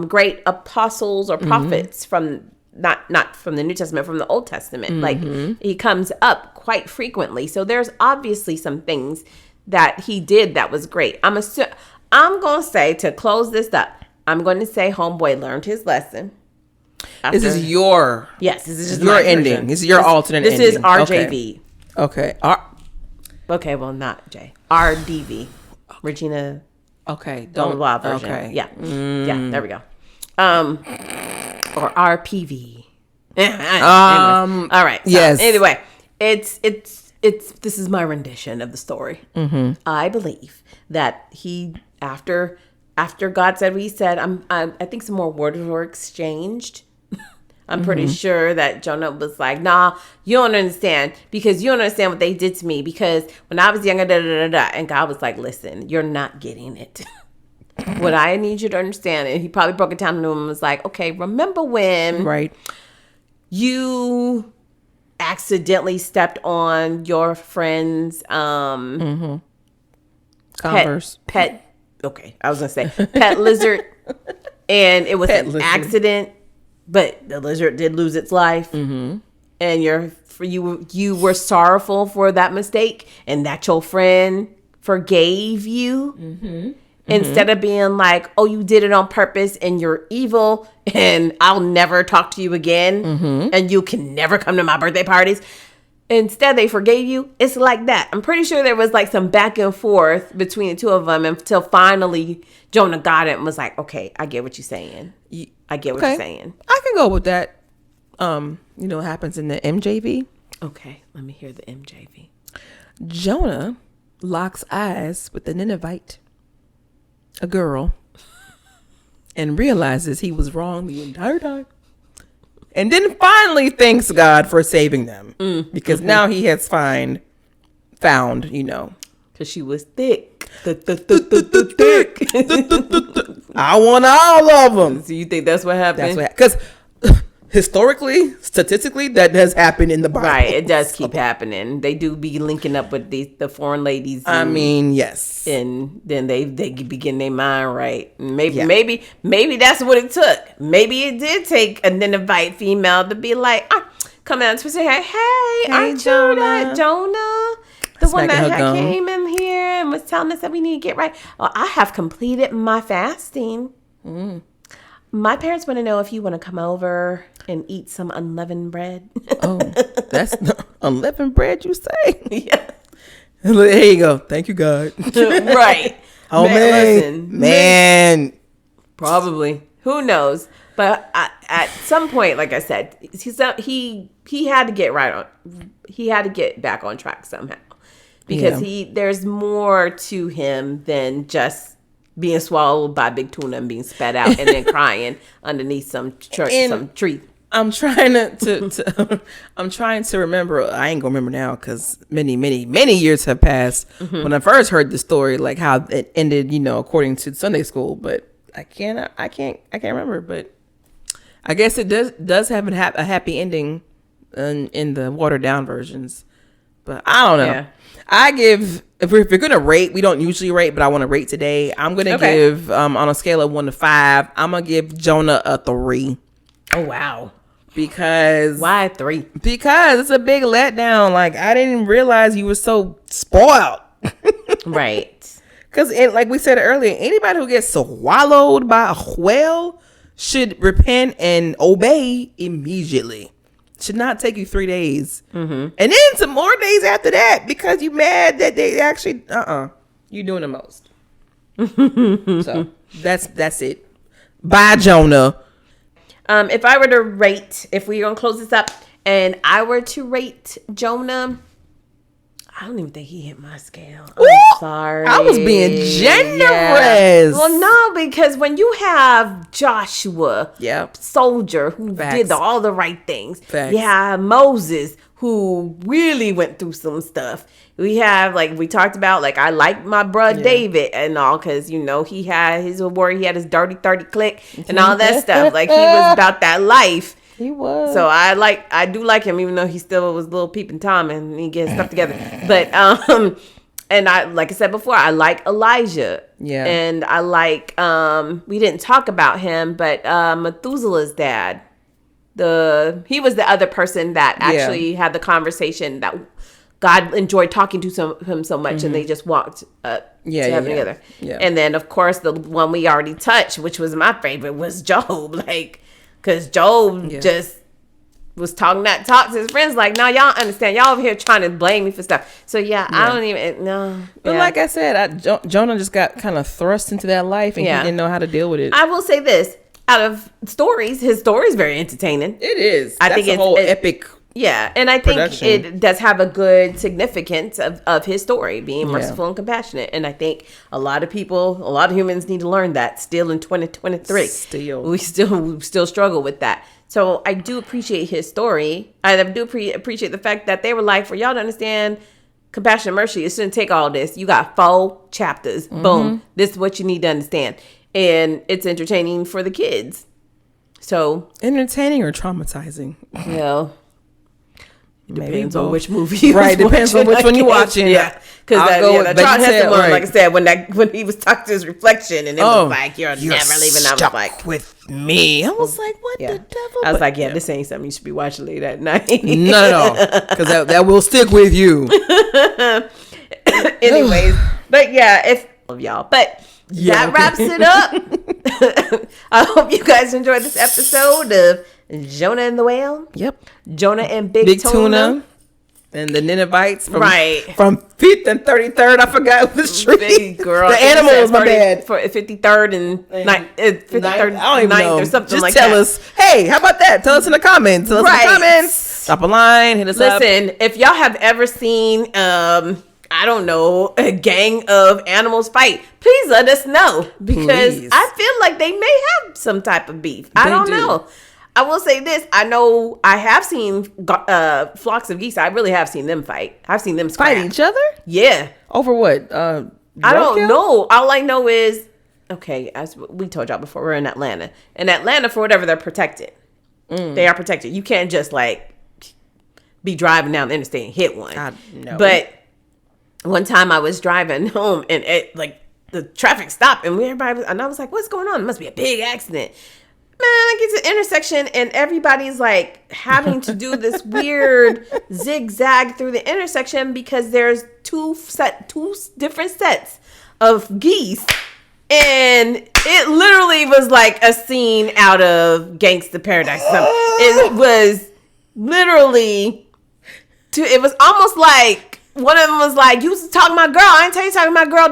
great apostles or prophets from not from the New Testament, from the Old Testament. Like, he comes up quite frequently, so there's obviously some things that he did that was great. I'm gonna say, to close this up, I'm going to say homeboy learned his lesson. This is your... Yes, this is just your my ending. version. This is your alternate ending. This is RJV. Okay. Okay, well, not J. RDV. Regina... Okay. Don't blah version. Okay. Yeah. Yeah, there we go. Or RPV. All right. So yes. Anyway, it's this is my rendition of the story. I believe that he, after God said what he said, I think some more words were exchanged. I'm pretty sure that Jonah was like, nah, you don't understand, because you don't understand what they did to me, because when I was younger, and God was like, listen, you're not getting it. What I need you to understand, and he probably broke it down to him and was like, okay, remember when you accidentally stepped on your friend's Converse pet okay, I was gonna say pet lizard, and it was an accident, but the lizard did lose its life, and you were sorrowful for that mistake, and that your friend forgave you, instead of being like, oh, you did it on purpose and you're evil and I'll never talk to you again, and you can never come to my birthday parties. Instead, they forgave you. It's like that. I'm pretty sure there was like some back and forth between the two of them until finally Jonah got it and was like, okay, I get what you're saying. I get what you're saying. I can go with that. Happens in the MJV. Okay, let me hear the MJV. Jonah locks eyes with the Ninevite, a girl, and realizes he was wrong the entire time. And then finally thanks God for saving them, because now he has found, because she was thick. Thick. I want all of them. So you think that's what happened? That's what, because historically, statistically, that does happen in the Bible. Right, it does keep happening. They do be linking up with the foreign ladies. I mean, yes. And then they be getting their mind right. Maybe that's what it took. Maybe it did take a Ninevite female to be like, come out and say, hey, aren't Jonah. you Jonah? The one that came in here and was telling us that we need to get right. Well, I have completed my fasting. My parents want to know if you want to come over and eat some unleavened bread. Oh, that's unleavened bread, you say? Yeah. There you go. Thank you, God. Right. Oh, man. Probably. Who knows? But at some point, like I said, he had to get right on. He had to get back on track somehow, because there's more to him than just being swallowed by big tuna and being spat out and then crying underneath some tree. I'm trying to I'm trying to remember. I ain't gonna remember now because many years have passed when I first heard the story, like how it ended, according to Sunday school. But I can't remember. But I guess it does have a happy ending in the watered down versions. But I don't know. Yeah. I give, if we're gonna rate, we don't usually rate, but I want to rate today. I'm gonna give on a scale of 1 to 5. I'm gonna give Jonah a 3. Oh wow. Because why 3? Because it's a big letdown. Like, I didn't realize you were so spoiled. Right. Because like we said earlier, anybody who gets swallowed by a whale should repent and obey immediately. Should not take you 3 days. And then some more days after that, because you mad that they actually you're doing the most. So that's it. Bye, Jonah. If I were to rate, if we're gonna close this up, and I were to rate Jonah, I don't even think he hit my scale. I'm sorry. I was being generous. Yeah. Well, no, because when you have Joshua, soldier, who did all the right things. Facts. You have Moses, who really went through some stuff. We have, like we talked about, like I like my bruh David and all, because he had his award, he had his dirty 30 click and all that stuff. Like, he was about that life. He was. So I do like him, even though he still was little peeping Tom and he gets stuff together. But and I, like I said before, I like Elijah. Yeah. And I like we didn't talk about him, but Methuselah's dad. He was the other person that actually had the conversation that God enjoyed talking to him so much, and they just walked up to heaven together. Yeah. And then, of course, the one we already touched, which was my favorite, was Job. Like, because Job just was talking that talk to his friends. Like, no, y'all understand. Y'all over here trying to blame me for stuff. So, I don't even know. But like I said, Jonah just got kind of thrust into that life, and he didn't know how to deal with it. I will say this. Out of stories, his story is very entertaining. It is. I think it's a whole epic. Yeah, and I think it does have a good significance of his story, being merciful and compassionate. And I think a lot of humans need to learn that still in 2023. We still struggle with that. So I do appreciate his story. I do appreciate the fact that they were like, for y'all to understand compassion and mercy, it shouldn't take all this. You got 4 chapters. Boom. This is what you need to understand. And it's entertaining for the kids. So entertaining or traumatizing? Well, it depends on which movie. Right, depends on which one you're watching. Yeah, because the Charlton Heston one, like I said, when he was talking to his reflection, and it was like, "You're never leaving." I was like, "With me," I was like, "What the devil?" I was like, "Yeah, this ain't something you should be watching late at night." Not at all, because that will stick with you. Anyways, but if of y'all, but. That wraps it up. I hope you guys enjoyed this episode of Jonah and the Whale. Yep. Jonah and Big Tuna. And the Ninevites from 5th and 33rd. I forgot the street. Big girl. The animals, my bad. For 53rd and 53rd, I don't even know. Or something just like that. Just tell us, hey, how about that? Tell us in the comments. Tell us in the comments. Drop a line. Hit us up. Listen, if y'all have ever seen... I don't know, a gang of animals fight, please let us know, because I feel like they may have some type of beef. I don't know. I will say this. I know I have seen flocks of geese. I really have seen them fight. I've seen them scrap. Fight each other? Yeah. Over what? I don't know. All I know is, as we told y'all before, we're in Atlanta. In Atlanta, for whatever, they're protected. They are protected. You can't just like be driving down the interstate and hit one. No. But one time I was driving home and like the traffic stopped and I was like, what's going on? It must be a big accident. Man, I get to the intersection and everybody's like having to do this weird zigzag through the intersection because there's two different sets of geese. And it literally was like a scene out of Gangsta Paradise. It was literally, it was almost like one of them was like, you was talking to my girl. I ain't tell you talking to my girl.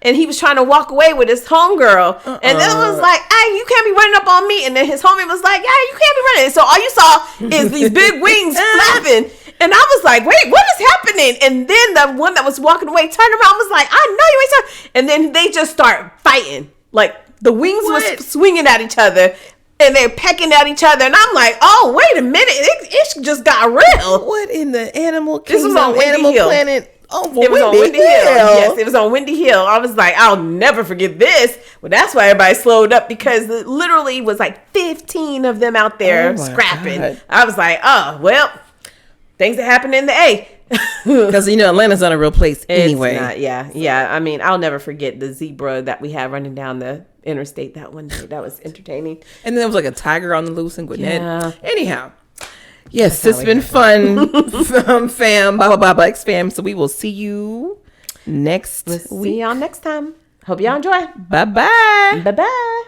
And he was trying to walk away with his homegirl. And then it was like, hey, you can't be running up on me. And then his homie was like, yeah, you can't be running. So all you saw is these big wings flapping. And I was like, wait, what is happening? And then the one that was walking away turned around and was like, I know you ain't talking. And then they just start fighting. Like the wings was swinging at each other. And they're pecking at each other. And I'm like, oh, wait a minute. It just got real. What in the animal kingdom? This was on Animal Hill. Planet? Oh, it was on Windy Hill. Yes, it was on Windy Hill. I was like, I'll never forget this. Well, that's why everybody slowed up because it literally was like 15 of them out there scrapping. God. I was like, oh, well, things that happen in the A. Because, Atlanta's not a real place anyway. It's not, yeah. I mean, I'll never forget the zebra that we had running down the interstate that one day. That was entertaining. And then there was like a tiger on the loose in Gwinnett. Yeah. Anyhow. Yes, it's been fun, fam. Blah, X fam. So we will see you next week. See y'all next time. Hope y'all enjoy. Bye-bye. Bye-bye.